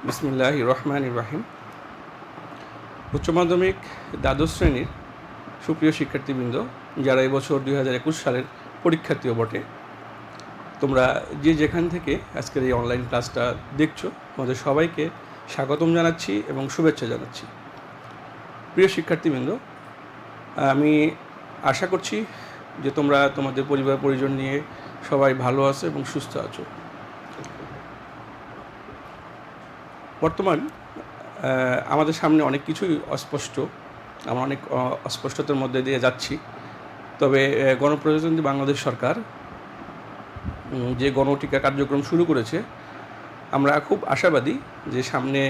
বিসমিল্লাহির রহমানির রহিম। উচ্চ মাধ্যমিক দ্বাদশ শ্রেণীর সুপ্রিয় শিক্ষার্থীবৃন্দ, যারা এবছর 2021 সালের পরীক্ষার্থীও বটে, তোমরা যে যেখান থেকে আজকের এই অনলাইন ক্লাসটা দেখছো, তোমাদের সবাইকে স্বাগতম জানাচ্ছি এবং শুভেচ্ছা জানাচ্ছি। প্রিয় শিক্ষার্থীবৃন্দ, আমি আশা করছি যে তোমরা তোমাদের পরিবার পরিজন নিয়ে সবাই ভালো আছো এবং সুস্থ আছো। বর্তমান আমাদের সামনে অনেক কিছুই অস্পষ্ট, আমরা অনেক অস্পষ্টতার মধ্যে দিয়ে যাচ্ছি। তবে গণপ্রজাতন্ত্রী বাংলাদেশ সরকার যে গণটিকা কার্যক্রম শুরু করেছে, আমরা খুব আশাবাদী যে সামনে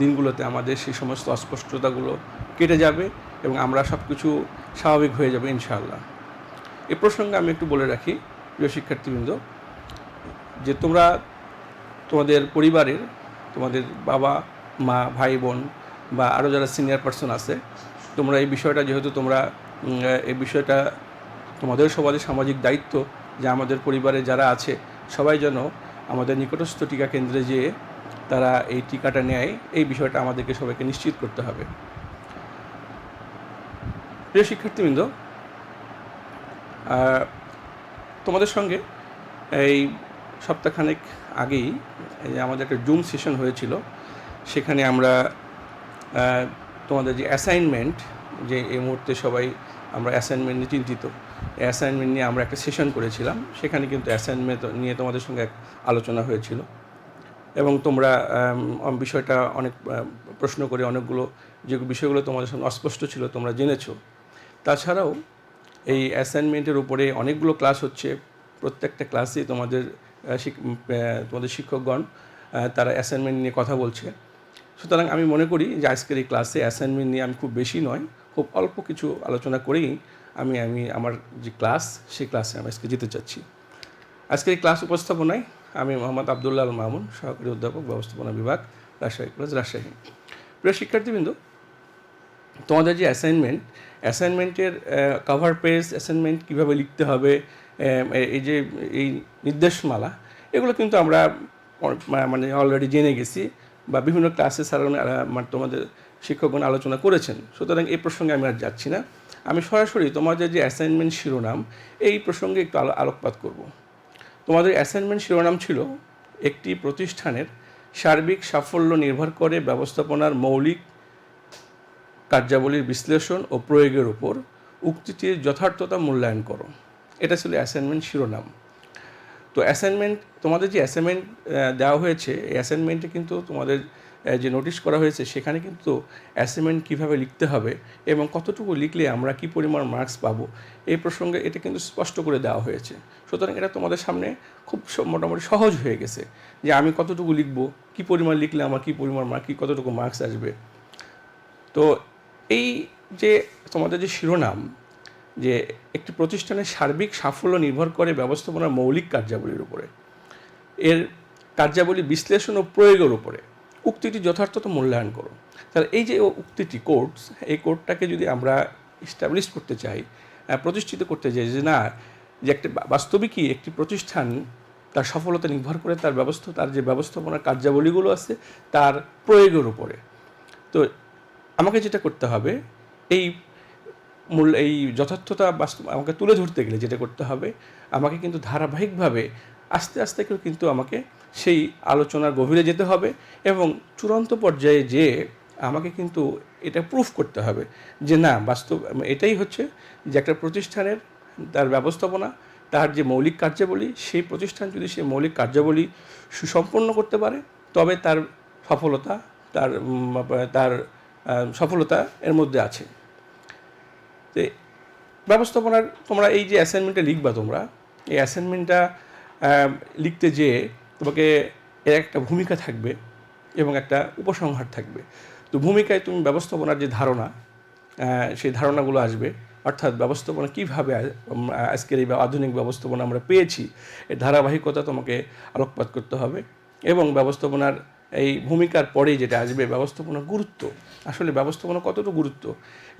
দিনগুলোতে আমাদের সেই সমস্ত অস্পষ্টতাগুলো কেটে যাবে এবং আমরা সব কিছু স্বাভাবিক হয়ে যাবে ইনশাআল্লাহ। এ প্রসঙ্গে আমি একটু বলে রাখি, প্রিয় শিক্ষার্থীবৃন্দ, যে তোমরা তোমাদের পরিবারের, তোমাদের বাবা মা ভাই বোন বা আরও যারা সিনিয়র পার্সন আছে, তোমরা এই বিষয়টা, যেহেতু তোমরা এই বিষয়টা তোমাদের সবারই সামাজিক দায়িত্ব যে আমাদের পরিবারে যারা আছে সবাই যেন আমাদের নিকটস্থ টিকা কেন্দ্রে যেয়ে তারা এই টিকাটা নেয়, এই বিষয়টা আমাদেরকে সবাইকে নিশ্চিত করতে হবে। প্রিয় শিক্ষার্থীবৃন্দ, তোমাদের সঙ্গে এই সপ্তাহখানেক আগেই আমাদের একটা জুম সেশন হয়েছিল। সেখানে আমরা তোমাদের যে অ্যাসাইনমেন্ট, যে এই মুহূর্তে সবাই আমরা অ্যাসাইনমেন্ট নিয়ে চিন্তিত, এই অ্যাসাইনমেন্ট নিয়ে আমরা একটা সেশন করেছিলাম। সেখানে কিন্তু অ্যাসাইনমেন্ট নিয়ে তোমাদের সঙ্গে এক আলোচনা হয়েছিল এবং তোমরা বিষয়টা অনেক প্রশ্ন করে অনেকগুলো যে বিষয়গুলো তোমাদের সঙ্গে অস্পষ্ট ছিল তোমরা জেনেছো। তাছাড়াও এই অ্যাসাইনমেন্টের উপরে অনেকগুলো ক্লাস হচ্ছে। প্রত্যেকটা ক্লাসে তোমাদের শিক্ষকগণ তারা অ্যাসাইনমেন্ট নিয়ে কথা বলছে। সুতরাং আমি মনে করি যে আজকের এই ক্লাসে অ্যাসাইনমেন্ট নিয়ে আমি খুব বেশি নয়, খুব অল্প কিছু আলোচনা করেই আমি আমার যে ক্লাস, সেই ক্লাসে আমি আজকে যেতে চাচ্ছি। আজকের এই ক্লাস উপস্থাপনায় আমি মোহাম্মদ আবদুল্লাহ আল মামুন, সহকারী অধ্যাপক, ব্যবস্থাপনা বিভাগ, রাজশাহী কলেজ, রাজশাহী। প্রিয় শিক্ষার্থীবৃন্দ, তোমাদের যে অ্যাসাইনমেন্টের কভার পেজ, অ্যাসাইনমেন্ট কীভাবে লিখতে হবে, এই নির্দেশমালা, এগুলো কিন্তু আমরা অলরেডি জেনে গেছি বা বিভিন্ন ক্লাসে তোমাদের শিক্ষকগণ আলোচনা করেছেন। সুতরাং এই প্রসঙ্গে আমি আর যাচ্ছি না। আমি সরাসরি তোমাদের যে অ্যাসাইনমেন্ট শিরোনাম, এই প্রসঙ্গে একটু আলোকপাত করব। তোমাদের অ্যাসাইনমেন্ট শিরোনাম ছিল, একটি প্রতিষ্ঠানের সার্বিক সাফল্য নির্ভর করে ব্যবস্থাপনার মৌলিক কার্যাবলীর বিশ্লেষণ ও প্রয়োগের উপর উক্তিটির যথার্থতা মূল্যায়ন করো। এটা ছিল অ্যাসাইনমেন্ট শিরোনাম। তো তোমাদের যে অ্যাসাইনমেন্ট দেওয়া হয়েছে, এই অ্যাসাইনমেন্টে কিন্তু তোমাদের যে নোটিশ করা হয়েছে, সেখানে কিন্তু অ্যাসাইনমেন্ট কীভাবে লিখতে হবে এবং কতটুকু লিখলে আমরা কী পরিমাণ মার্কস পাবো, এই প্রসঙ্গে এটা কিন্তু স্পষ্ট করে দেওয়া হয়েছে। সুতরাং এটা তোমাদের সামনে খুব মোটামুটি সহজ হয়ে গেছে যে আমি কতটুকু লিখবো, কী পরিমাণ লিখলে আমার কী পরিমাণ কতটুকু মার্কস আসবে। তো এই যে তোমাদের যে শিরোনাম, যে একটি প্রতিষ্ঠানের সার্বিক সাফল্য নির্ভর করে ব্যবস্থাপনার মৌলিক কার্যাবলীর উপরে, এর কার্যাবলী বিশ্লেষণ ও প্রয়োগের উপরে উক্তিটি যথার্থতা মূল্যায়ন করো। তাহলে এই যে উক্তিটি কোর্স, এই কোর্টটাকে যদি আমরা এস্টাবলিশ করতে চাই, প্রতিষ্ঠিত করতে চাই যে না, যে একটা বাস্তবিকই একটি প্রতিষ্ঠান তার সফলতা নির্ভর করে তার যে ব্যবস্থাপনার কার্যাবলীগুলো আছে তার প্রয়োগের উপরে। তো আমাকে যেটা করতে হবে, এই যথার্থতা আমাকে তুলে ধরতে গেলে যেটা করতে হবে, আমাকে কিন্তু ধারাবাহিকভাবে আস্তে আস্তে করে কিন্তু আমাকে সেই আলোচনার গভীরে যেতে হবে এবং চূড়ান্ত পর্যায়ে যেয়ে আমাকে কিন্তু এটা প্রুফ করতে হবে যে না, এটাই হচ্ছে যে একটা প্রতিষ্ঠানের তার ব্যবস্থাপনা, তার যে মৌলিক কার্যাবলী, সেই প্রতিষ্ঠান যদি সেই মৌলিক কার্যাবলী সুসম্পন্ন করতে পারে, তবে তার সফলতা এর মধ্যে আছে। তো ব্যবস্থাপনার তোমরা এই যে অ্যাসাইনমেন্টটা লিখবা, তোমরা এই অ্যাসাইনমেন্টটা লিখতে যেয়ে তোমাকে এর একটা ভূমিকা থাকবে এবং একটা উপসংহার থাকবে। তো ভূমিকায় তুমি ব্যবস্থাপনার যে ধারণা, সেই ধারণাগুলো আসবে, অর্থাৎ ব্যবস্থাপনা কীভাবে আজকের এই আধুনিক ব্যবস্থাপনা আমরা পেয়েছি, এর ধারাবাহিকতা তোমাকে আলোকপাত করতে হবে এবং ব্যবস্থাপনার এই ভূমিকার পরেই যেটা আসবে ব্যবস্থাপনার গুরুত্ব। আসলে ব্যবস্থাপনা কতটা গুরুত্ব,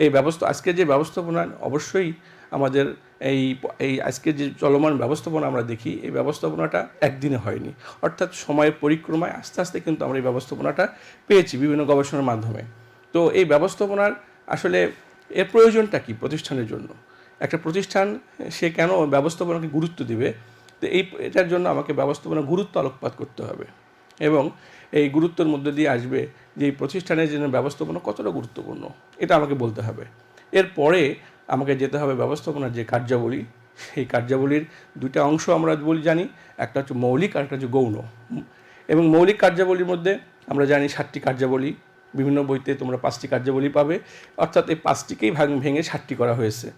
এই আজকের যে ব্যবস্থাপনা অবশ্যই আমাদের এই আজকের যে চলমান ব্যবস্থাপনা আমরা দেখি, এই ব্যবস্থাপনাটা একদিনে হয়নি। অর্থাৎ সময়ের পরিক্রমায় আস্তে আস্তে কিন্তু আমরা এই ব্যবস্থাপনাটা পেয়েছি বিভিন্ন গবেষণার মাধ্যমে। তো এই ব্যবস্থাপনার আসলে এর প্রয়োজনটা কি প্রতিষ্ঠানের জন্য? একটা প্রতিষ্ঠান সে কেন ব্যবস্থাপনাকে গুরুত্ব দিবে? তো এটার জন্য আমাকে ব্যবস্থাপনার গুরুত্ব আলোকপাত করতে হবে, এবং এই গুরুত্বের মধ্যে দিয়ে আসবে যে এই প্রতিষ্ঠানের জন্য ব্যবস্থাপনা কতটা গুরুত্বপূর্ণ, এটা আমাকে বলতে হবে। এরপরে আমাকে যেতে হবে ব্যবস্থাপনার যে কার্যাবলী, সেই কার্যাবলীর দুইটা অংশ আমরা জানি, একটা হচ্ছে মৌলিক আর একটা হচ্ছে গৌণ। এবং মৌলিক কার্যাবলীর মধ্যে আমরা জানি 7টি কার্যাবলী, বিভিন্ন বইতে তোমরা 5টি কার্যাবলী পাবে, অর্থাৎ এই 5টিকেই ভেঙে 7টি করা হয়েছে।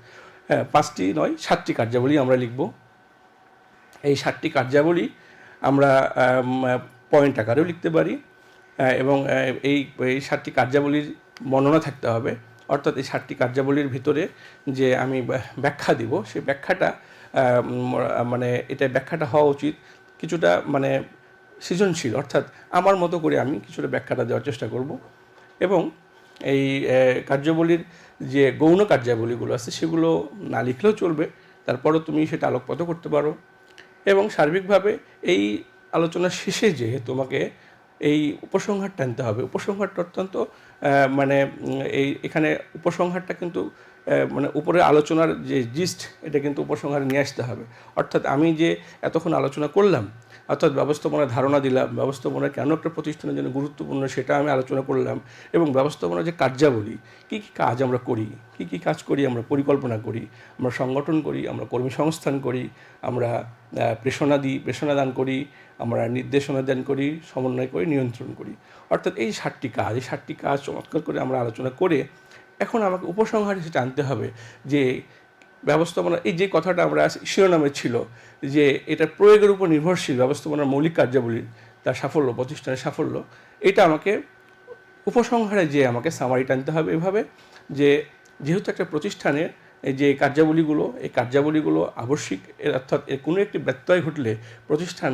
হ্যাঁ, 5টি নয়, 7টি কার্যাবলী আমরা লিখব। এই 7টি কার্যাবলী আমরা পয়েন্ট আকারেও লিখতে পারি, এবং এই 7টি কার্যাবলীর বর্ণনা থাকতে হবে। অর্থাৎ এই 7টি কার্যাবলীর ভিতরে যে আমি ব্যাখ্যা দিব, সেই ব্যাখ্যাটা মানে এটা ব্যাখ্যাটা হওয়া উচিত কিছুটা মানে সৃজনশীল, অর্থাৎ আমার মতো করে আমি কিছুটা ব্যাখ্যাটা দেওয়ার চেষ্টা করব। এবং এই কার্যাবলীর যে গৌণ কার্যাবলীগুলো আছে সেগুলো না লিখলেও চলবে, তারপরও তুমি সেটা আলোকপাত করতে পারো। এবং সার্বিকভাবে এই আলোচনার শেষে যে তোমাকে এই উপসংহার টানতে হবে, উপসংহারটা অত্যন্ত মানে এখানে উপসংহারটা কিন্তু মানে উপরে আলোচনার যে জিস্ট, এটা কিন্তু উপসংহারে নিয়ে আসতে হবে। অর্থাৎ আমি যে এতক্ষণ আলোচনা করলাম, অর্থাৎ ব্যবস্থাপনার ধারণা দিলাম, ব্যবস্থাপনা কেন একটা প্রতিষ্ঠানের জন্য গুরুত্বপূর্ণ সেটা আমি আলোচনা করলাম, এবং ব্যবস্থাপনার যে কার্যাবলী, কী কী কাজ আমরা করি, কী কী কাজ করি, আমরা পরিকল্পনা করি, আমরা সংগঠন করি, আমরা কর্মী সংস্থান করি, আমরা প্রেষণাদান করি, আমরা নির্দেশনা দান করি, সমন্বয় করি, নিয়ন্ত্রণ করি। অর্থাৎ এই 7টি কাজ, এই 7টি কাজ চমৎকার করে আমরা আলোচনা করে এখন আমাকে উপসংহারে সেটা আনতে হবে যে ব্যবস্থাপনা, এই যে কথাটা আমরা শিরোনামে ছিল যে এটা প্রয়োগের উপর নির্ভরশীল ব্যবস্থাপনার মৌলিক কার্যাবলীর তার সাফল্য, প্রতিষ্ঠানের সাফল্য, এটা আমাকে উপসংহারে যে আমাকে সামারি টানতে হবে এভাবে যে যেহেতু একটা প্রতিষ্ঠানের এই যে কার্যাবলীগুলো, এই কার্যাবলীগুলো আবশ্যিক, অর্থাৎ এর কোনো একটি ব্যত্যয় ঘটলে প্রতিষ্ঠান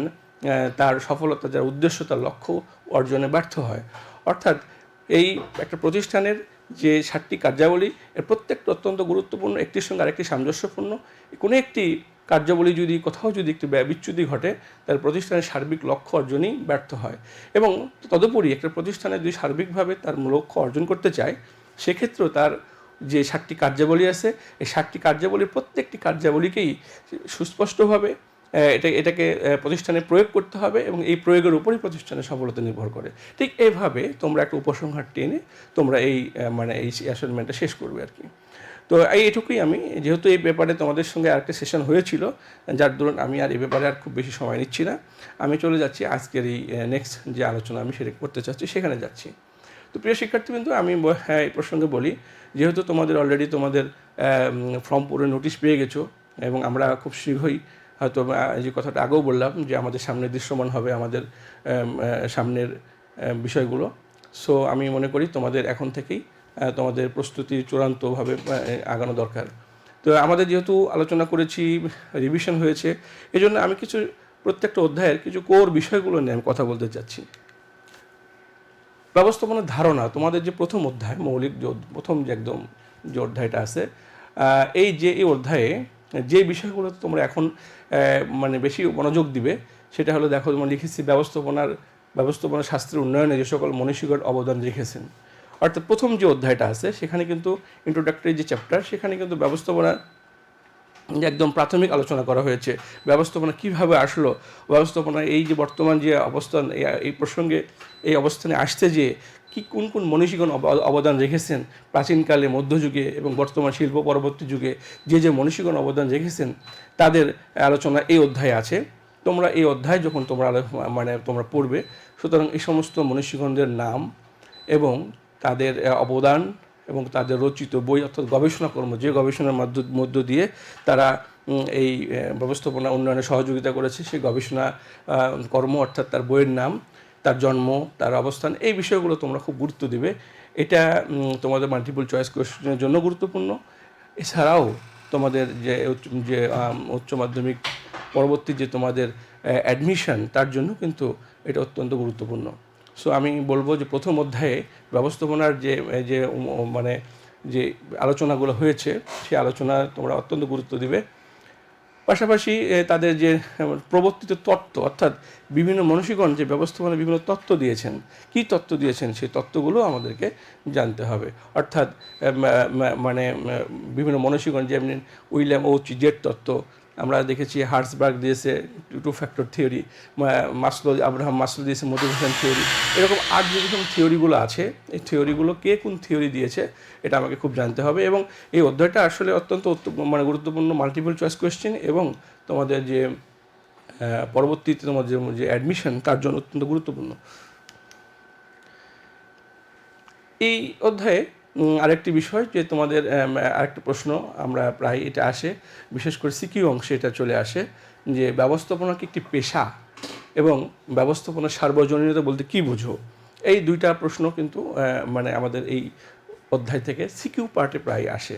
তার সফলতা, যার উদ্দেশ্য, তার লক্ষ্য অর্জনে ব্যর্থ হয়। অর্থাৎ এই একটা প্রতিষ্ঠানের যে 7টি কার্যাবলী, এর প্রত্যেকটা অত্যন্ত গুরুত্বপূর্ণ, একটির সঙ্গে আরেকটি সামঞ্জস্যপূর্ণ। কোনো একটি কার্যাবলী যদি কোথাও যদি একটি বিচ্যুতি ঘটে, তার প্রতিষ্ঠানের সার্বিক লক্ষ্য অর্জনই ব্যর্থ হয়। এবং তদুপরি একটা প্রতিষ্ঠানে যদি সার্বিকভাবে তার লক্ষ্য অর্জন করতে চায়, সেক্ষেত্রেও তার যে 7টি কার্যাবলী আছে, এই 7টি কার্যাবলীর প্রত্যেকটি কার্যাবলীকেই সুস্পষ্টভাবে এটাকে প্রতিষ্ঠানে প্রয়োগ করতে হবে, এবং এই প্রয়োগের উপরই প্রতিষ্ঠানের সফলতা নির্ভর করে। ঠিক এইভাবে তোমরা একটা উপসংহার টেনে তোমরা এই মানে এই অ্যাসাইনমেন্টটা শেষ করবে আর কি। তো এইটুকুই, আমি যেহেতু এই ব্যাপারে তোমাদের সঙ্গে আরেকটা সেশন হয়েছিল, যার দরুন আমি আর এই ব্যাপারে আর খুব বেশি সময় নিচ্ছি না, আমি চলে যাচ্ছি আজকের এই নেক্সট যে আলোচনা আমি সেটা করতে চাচ্ছি সেখানে যাচ্ছি। তো প্রিয় শিক্ষার্থীবৃন্দ, আমি এই প্রসঙ্গে বলি, যেহেতু তোমাদের অলরেডি তোমাদের ফর্ম পূরণের নোটিশ পেয়ে গেছো, এবং আমরা খুব শীঘ্রই হয়তো যে কথাটা আগেও বললাম যে আমাদের সামনে দৃশ্যমান হবে আমাদের সামনের বিষয়গুলো। সো আমি মনে করি তোমাদের এখন থেকেই তোমাদের প্রস্তুতি চূড়ান্তভাবে আগানো দরকার। তো আমাদের যেহেতু আলোচনা করেছি, রিভিশন হয়েছে, এই জন্য আমি কিছু প্রত্যেকটা অধ্যায়ের কিছু কোর বিষয়গুলো নিয়ে আমি কথা বলতে চাচ্ছি। ব্যবস্থাপনার ধারণা, তোমাদের যে প্রথম অধ্যায়, মৌলিক যে প্রথম যে একদম যে অধ্যায়টা আছে, এই অধ্যায়ে যে বিষয়গুলো তোমরা এখন মানে বেশি মনোযোগ দিবে, সেটা হলো, দেখো তোমরা লিখেছি ব্যবস্থাপনা শাস্ত্রের উন্নয়নে যে সকল মনীষীগণ অবদান রেখেছেন। অর্থাৎ প্রথম যে অধ্যায়টা আছে সেখানে কিন্তু ইন্ট্রোডাক্টরি যে চ্যাপ্টার, সেখানে কিন্তু ব্যবস্থাপনা একদম প্রাথমিক আলোচনা করা হয়েছে। ব্যবস্থাপনা কীভাবে আসলো, ব্যবস্থাপনা এই যে বর্তমান যে অবস্থান, এই প্রসঙ্গে এই অবস্থানে আসতে যে কোন কোন মনীষীগণ অবদান রেখেছেন, প্রাচীনকালে, মধ্যযুগে এবং বর্তমান শিল্প পরবর্তী যুগে যে মনীষীগণ অবদান রেখেছেন, তাদের আলোচনা এই অধ্যায়ে আছে। তোমরা এই অধ্যায় যখন তোমরা পড়বে, সুতরাং এই সমস্ত মনীষীগণদের নাম এবং তাদের অবদান এবং তাদের রচিত বই, অর্থাৎ গবেষণাকর্ম, যে গবেষণার মধ্য দিয়ে তারা এই ব্যবস্থাপনা উন্নয়নে সহযোগিতা করেছে, সেই গবেষণা কর্ম, অর্থাৎ তার বইয়ের নাম, তার জন্ম, তার অবস্থান, এই বিষয়গুলো তোমরা খুব গুরুত্ব দিবে। এটা তোমাদের মাল্টিপল চয়েস কোয়েশ্চেনের জন্য গুরুত্বপূর্ণ। এছাড়াও তোমাদের যে উচ্চ মাধ্যমিক পরবর্তী যে তোমাদের অ্যাডমিশন, তার জন্য কিন্তু এটা অত্যন্ত গুরুত্বপূর্ণ। সো আমি বলবো যে প্রথম অধ্যায়ে ব্যবস্থাপনার যে যে মানে যে আলোচনাগুলো হয়েছে সেই আলোচনা তোমরা অত্যন্ত গুরুত্ব দিবে। পাশাপাশি তাদের যে প্রবর্তিত তত্ত্ব, অর্থাৎ বিভিন্ন মনীষীগণ যে ব্যবস্থাপনার বিভিন্ন তত্ত্ব দিয়েছেন, কী তত্ত্ব দিয়েছেন সেই তত্ত্বগুলো আমাদেরকে জানতে হবে। অর্থাৎ মানে বিভিন্ন মনীষীগণ যেমন উইলিয়াম ও জেড তত্ত্ব, আমরা দেখেছি হার্টসবার্গ দিয়েছে two factor theory, Abraham Maslow দিয়েছে মোটিভেশন থিওরি। এরকম আট যেরকম থিওরিগুলো আছে, এই থিওরিগুলো কে কোন থিওরি দিয়েছে এটা আমাকে খুব জানতে হবে। এবং এই অধ্যায়টা আসলে অত্যন্ত মানে গুরুত্বপূর্ণ, মাল্টিপল চয়েস কোয়েশ্চেন, এবং তোমাদের যে পরবর্তীতে তোমাদের যে অ্যাডমিশন তার জন্য অত্যন্ত গুরুত্বপূর্ণ। এই অধ্যায়ে আরেকটি বিষয় যে তোমাদের আরেকটা প্রশ্ন আমরা প্রায় এটা আসে, বিশেষ করে সিকিউ অংশে এটা চলে আসে যে ব্যবস্থাপনা কি একটি পেশা এবং ব্যবস্থাপনা সার্বজনীনতা বলতে কী বুঝো। এই দুইটা প্রশ্ন কিন্তু মানে আমাদের এই অধ্যায় থেকে সিকিউ পার্টে প্রায় আসে।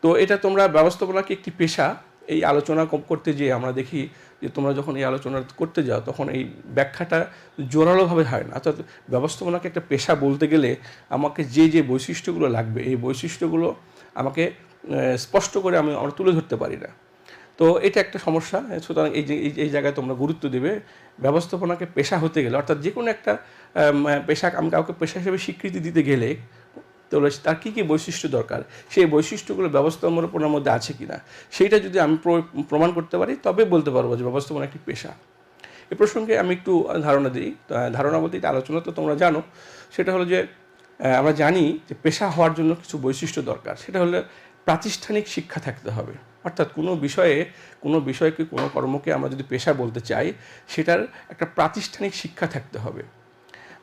তো এটা তোমরা ব্যবস্থাপনা কি একটি পেশা, এই আলোচনা করতে যেয়ে আমরা দেখি যে তোমরা যখন এই আলোচনা করতে যাও তখন এই ব্যাখ্যাটা জোরালোভাবে হয় না। অর্থাৎ ব্যবস্থাপনাকে একটা পেশা বলতে গেলে আমাকে যে যে বৈশিষ্ট্যগুলো লাগবে এই বৈশিষ্ট্যগুলো আমাকে স্পষ্ট করে আমরা তুলে ধরতে পারি না। তো এটা একটা সমস্যা। সুতরাং এই জায়গায় তোমরা গুরুত্ব দেবে। ব্যবস্থাপনাকে পেশা হতে গেলে, অর্থাৎ যে কোনো একটা পেশা, আমি কাউকে পেশা হিসেবে স্বীকৃতি দিতে গেলে তাহলে তার কী কী বৈশিষ্ট্য দরকার, সেই বৈশিষ্ট্যগুলো ব্যবস্থাপনার মধ্যে আছে কি না, সেইটা যদি আমি প্রমাণ করতে পারি তবে বলতে পারবো যে ব্যবস্থাপনা একটি পেশা। এ প্রসঙ্গে আমি একটু ধারণা দিই। ধারণা বলতে এটা আলোচনা তো তোমরা জানো। সেটা হলো যে আমরা জানি যে পেশা হওয়ার জন্য কিছু বৈশিষ্ট্য দরকার। সেটা হলো প্রাতিষ্ঠানিক শিক্ষা থাকতে হবে। অর্থাৎ কোনো বিষয়কে কোনো কর্মকে আমরা যদি পেশা বলতে চাই, সেটার একটা প্রাতিষ্ঠানিক শিক্ষা থাকতে হবে।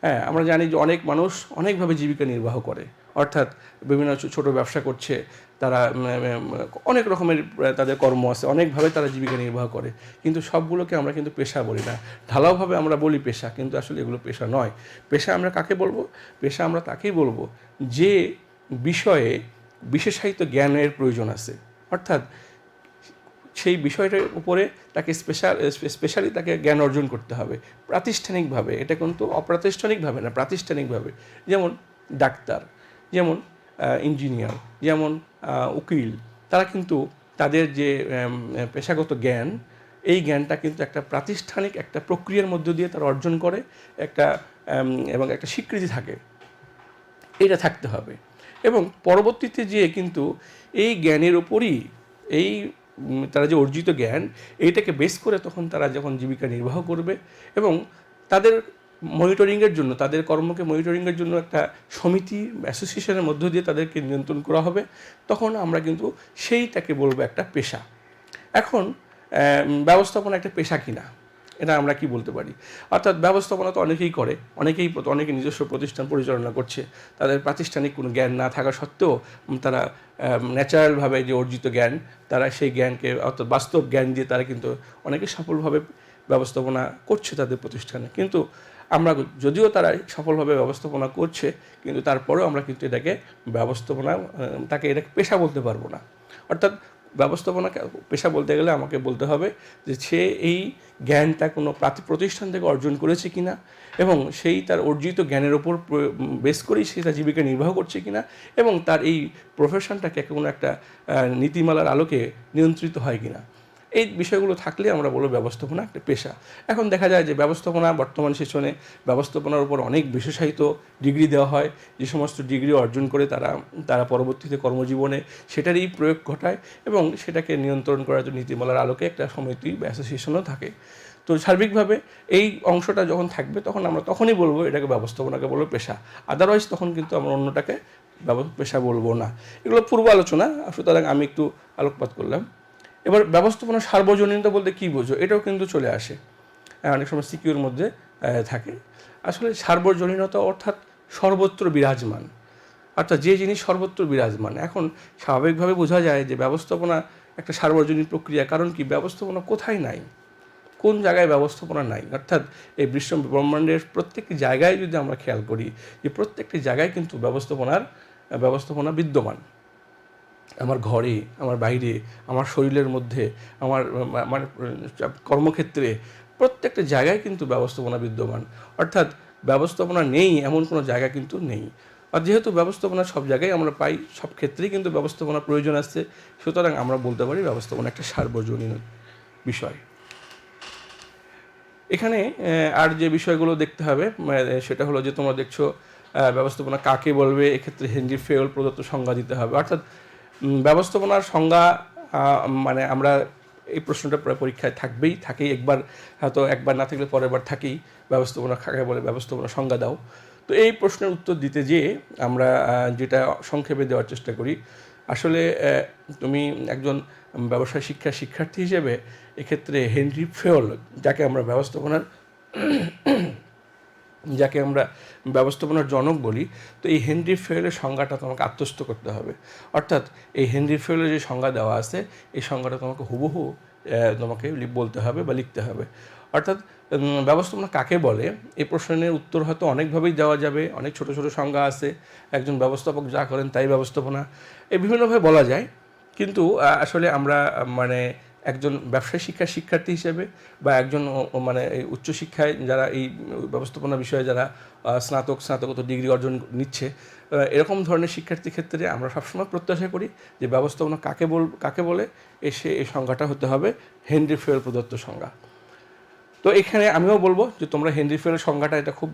হ্যাঁ, আমরা জানি যে অনেক মানুষ অনেকভাবে জীবিকা নির্বাহ করে, অর্থাৎ বিভিন্ন ছোট ব্যবসা করছে, তারা অনেক রকমের তাদের কর্ম আছে, অনেকভাবে তারা জীবিকা নির্বাহ করে, কিন্তু সবগুলোকে আমরা কিন্তু পেশা বলি না। ঢালাওভাবে আমরা বলি পেশা, কিন্তু আসলে এগুলো পেশা নয়। পেশা আমরা কাকে বলবো? পেশা আমরা তাকেই বলবো যে বিষয়ে বিশেষায়িত জ্ঞানের প্রয়োজন আছে, অর্থাৎ সেই বিষয়টার উপরে তাকে স্পেশালি তাকে জ্ঞান অর্জন করতে হবে প্রাতিষ্ঠানিকভাবে। এটা কিন্তু অপ্রাতিষ্ঠানিকভাবে না, প্রাতিষ্ঠানিকভাবে। যেমন ডাক্তার, যেমন ইঞ্জিনিয়ার, যেমন উকিল, তারা কিন্তু তাদের যে পেশাগত জ্ঞান, এই জ্ঞানটা কিন্তু একটা প্রাতিষ্ঠানিক একটা প্রক্রিয়ার মধ্য দিয়ে তারা অর্জন করে, এবং একটা স্বীকৃতি থাকে, এটা থাকতে হবে। এবং পরবর্তীতে যেয়ে কিন্তু এই জ্ঞানের ওপরই তারা যে অর্জিত জ্ঞান, এইটাকে বেস করে তখন তারা যখন জীবিকা নির্বাহ করবে এবং তাদের মনিটরিংয়ের জন্য, তাদের কর্মকে মনিটরিংয়ের জন্য একটা সমিতি, অ্যাসোসিয়েশনের মধ্য দিয়ে তাদেরকে নিয়ন্ত্রণ করা হবে, তখন আমরা কিন্তু সেইটাকে বলবো একটা পেশা। এখন ব্যবস্থাপনা একটা পেশা কিনা, এটা আমরা কি বলতে পারি? অর্থাৎ ব্যবস্থাপনা তো অনেকেই করে, অনেকে নিজস্ব প্রতিষ্ঠান পরিচালনা করছে, তাদের প্রাতিষ্ঠানিক কোনো জ্ঞান না থাকা সত্ত্বেও তারা ন্যাচারালভাবে যে অর্জিত জ্ঞান, তারা সেই জ্ঞানকে, অর্থাৎ বাস্তব জ্ঞান দিয়ে তারা কিন্তু অনেকে সফলভাবে ব্যবস্থাপনা করছে তাদের প্রতিষ্ঠানে। কিন্তু আমরা যদিও তারা সফলভাবে ব্যবস্থাপনা করছে, কিন্তু তারপরেও আমরা কিন্তু এটাকে এটাকে পেশা বলতে পারবো না। অর্থাৎ ব্যবস্থাপনাকে পেশা বলতে গেলে আমাকে বলতে হবে যে সে এই জ্ঞানটা কোনো প্রতিষ্ঠান থেকে অর্জন করেছে কিনা, এবং সেই তার অর্জিত জ্ঞানের ওপর বেস করেই সে তার জীবিকা নির্বাহ করছে কিনা, এবং তার এই প্রফেশনটাকে কোনো একটা নীতিমালার আলোকে নিয়ন্ত্রিত হয় কিনা। এই বিষয়গুলো থাকলে আমরা বলবো ব্যবস্থাপনা একটা পেশা। এখন দেখা যায় যে ব্যবস্থাপনা বর্তমান সেশনে ব্যবস্থাপনার উপর অনেক বিশেষায়িত ডিগ্রি দেওয়া হয়, যে সমস্ত ডিগ্রি অর্জন করে তারা পরবর্তীতে কর্মজীবনে সেটারই প্রয়োগ ঘটায়, এবং সেটাকে নিয়ন্ত্রণ করার জন্য নীতিমালার আলোকে একটা সমিতি বা অ্যাসোসিয়েশনও থাকে। তো সার্বিকভাবে এই অংশটা যখন থাকবে তখন আমরা তখনই বলবো এটাকে ব্যবস্থাপনাকে বলবো পেশা। আদারওয়াইজ তখন কিন্তু আমরা অন্যটাকে পেশা বলবো না। এগুলো পূর্ব আলোচনা, সুতরাং আমি একটু আলোকপাত করলাম। এবার ব্যবস্থাপনা সার্বজনীনতা বলতে কী বোঝো, এটাও কিন্তু চলে আসে, অনেক সময় সিকিউর মধ্যে থাকে। আসলে সার্বজনীনতা অর্থাৎ সর্বত্র বিরাজমান, অর্থাৎ যে জিনিস সর্বত্র বিরাজমান। এখন স্বাভাবিকভাবে বোঝা যায় যে ব্যবস্থাপনা একটা সার্বজনীন প্রক্রিয়া, কারণ কি ব্যবস্থাপনা কোথায় নাই, কোন জায়গায় ব্যবস্থাপনা নাই। অর্থাৎ এই ব্রহ্মাণ্ডের প্রত্যেকটি জায়গায় যদি আমরা খেয়াল করি যে প্রত্যেকটি জায়গায় কিন্তু ব্যবস্থাপনা বিদ্যমান। আমার ঘরে, আমার বাইরে, আমার শরীরের মধ্যে, আমার কর্মক্ষেত্রে, প্রত্যেকটা জায়গায় কিন্তু ব্যবস্থাপনা বিদ্যমান। অর্থাৎ ব্যবস্থাপনা নেই এমন কোনো জায়গা কিন্তু নেই। আর যেহেতু ব্যবস্থাপনা সব জায়গায় আমরা পাই, সব ক্ষেত্রেই কিন্তু ব্যবস্থাপনার প্রয়োজন আছে, সুতরাং আমরা বলতে পারি ব্যবস্থাপনা একটা সার্বজনীন বিষয়। এখানে আর যে বিষয়গুলো দেখতে হবে সেটা হলো যে তোমরা দেখছো ব্যবস্থাপনা কাকে বলবে, এক্ষেত্রে হেনরি ফেওল প্রদত্ত সংজ্ঞা দিতে হবে। অর্থাৎ ব্যবস্থাপনার সংজ্ঞা মানে আমরা এই প্রশ্নটা পরীক্ষায় থাকেই একবার, হয়তো একবার না থাকলে পরের বার থাকেই, ব্যবস্থাপনা কাকে বলে, ব্যবস্থাপনা সংজ্ঞা দাও। তো এই প্রশ্নের উত্তর দিতে যেয়ে আমরা যেটা সংক্ষেপে দেওয়ার চেষ্টা করি, আসলে তুমি একজন ব্যবসায় শিক্ষার্থী হিসেবে এক্ষেত্রে হেনরি ফেওল, যাকে আমরা ব্যবস্থাপনার জনক বলি, তো এই হেনরি ফেওলের সংজ্ঞাটা তোমাকে আত্মস্থ করতে হবে। অর্থাৎ এই হেনরি ফেওলের যে সংজ্ঞা দেওয়া আছে, এই সংজ্ঞাটা তোমাকে হুবহু তোমাকে বলতে হবে বা লিখতে হবে। অর্থাৎ ব্যবস্থাপনা কাকে বলে, এই প্রশ্নের উত্তর হয়তো অনেকভাবেই দেওয়া যাবে, অনেক ছোট ছোট সংজ্ঞা আছে। একজন ব্যবস্থাপক যা করেন তাই ব্যবস্থাপনা, এই বিভিন্নভাবে বলা যায়। কিন্তু আসলে আমরা মানে একজন ব্যবসায় শিক্ষার্থী হিসেবে বা একজন মানে এই উচ্চশিক্ষায় যারা এই ব্যবস্থাপনা বিষয়ে যারা স্নাতকোত্তর ডিগ্রি অর্জন নিচ্ছে, এরকম ধরনের শিক্ষার্থীর ক্ষেত্রে আমরা সবসময় প্রত্যাশা করি যে ব্যবস্থাপনা কাকে বলে এই সংজ্ঞাটা হতে হবে হেনরি ফেওল প্রদত্ত সংজ্ঞা। তো এখানে আমিও বলবো যে তোমরা হেনরি ফেওলের সংজ্ঞাটা এটা খুব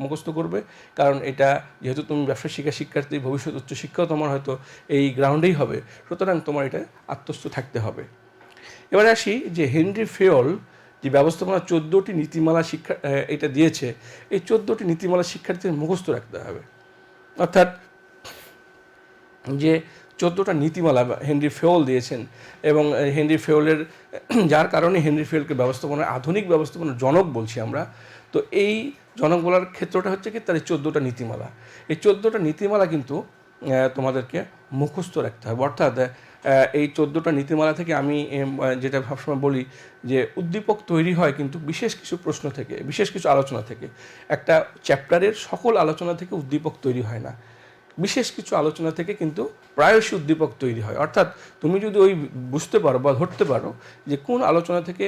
মুখস্থ করবে, কারণ এটা যেহেতু তুমি ব্যবসা শিক্ষার্থী, ভবিষ্যৎ উচ্চশিক্ষাও তোমার হয়তো এই গ্রাউন্ডেই হবে, সুতরাং তোমার এটা আত্মস্থ থাকতে হবে। এবারে আসি যে হেনরি ফেওল যে ব্যবস্থাপনা 14টি নীতিমালা এটা দিয়েছে, এই 14টি নীতিমালা শিক্ষার্থীদের মুখস্থ রাখতে হবে। অর্থাৎ যে 14টা নীতিমালা হেনরি ফেওল দিয়েছেন, এবং হেনরি ফেওলের যার কারণে হেনরি ফেওলকে আধুনিক ব্যবস্থাপনার জনক বলছি আমরা। তো এই জনক বলার ক্ষেত্রটা হচ্ছে কি, তার এই 14টা নীতিমালা, এই 14টা নীতিমালা কিন্তু তোমাদেরকে মুখস্থ রাখতে হবে। অর্থাৎ এই 14টা নীতিমালা থেকে আমি যেটা সবসময় বলি যে উদ্দীপক তৈরি হয় কিন্তু বিশেষ কিছু প্রশ্ন থেকে, বিশেষ কিছু আলোচনা থেকে। একটা চ্যাপ্টারের সকল আলোচনা থেকে উদ্দীপক তৈরি হয় না, বিশেষ কিছু আলোচনা থেকে কিন্তু প্রায়শই উদ্দীপক তৈরি হয়। অর্থাৎ তুমি যদি ওই বুঝতে পারো বা ধরতে পারো যে কোন আলোচনা থেকে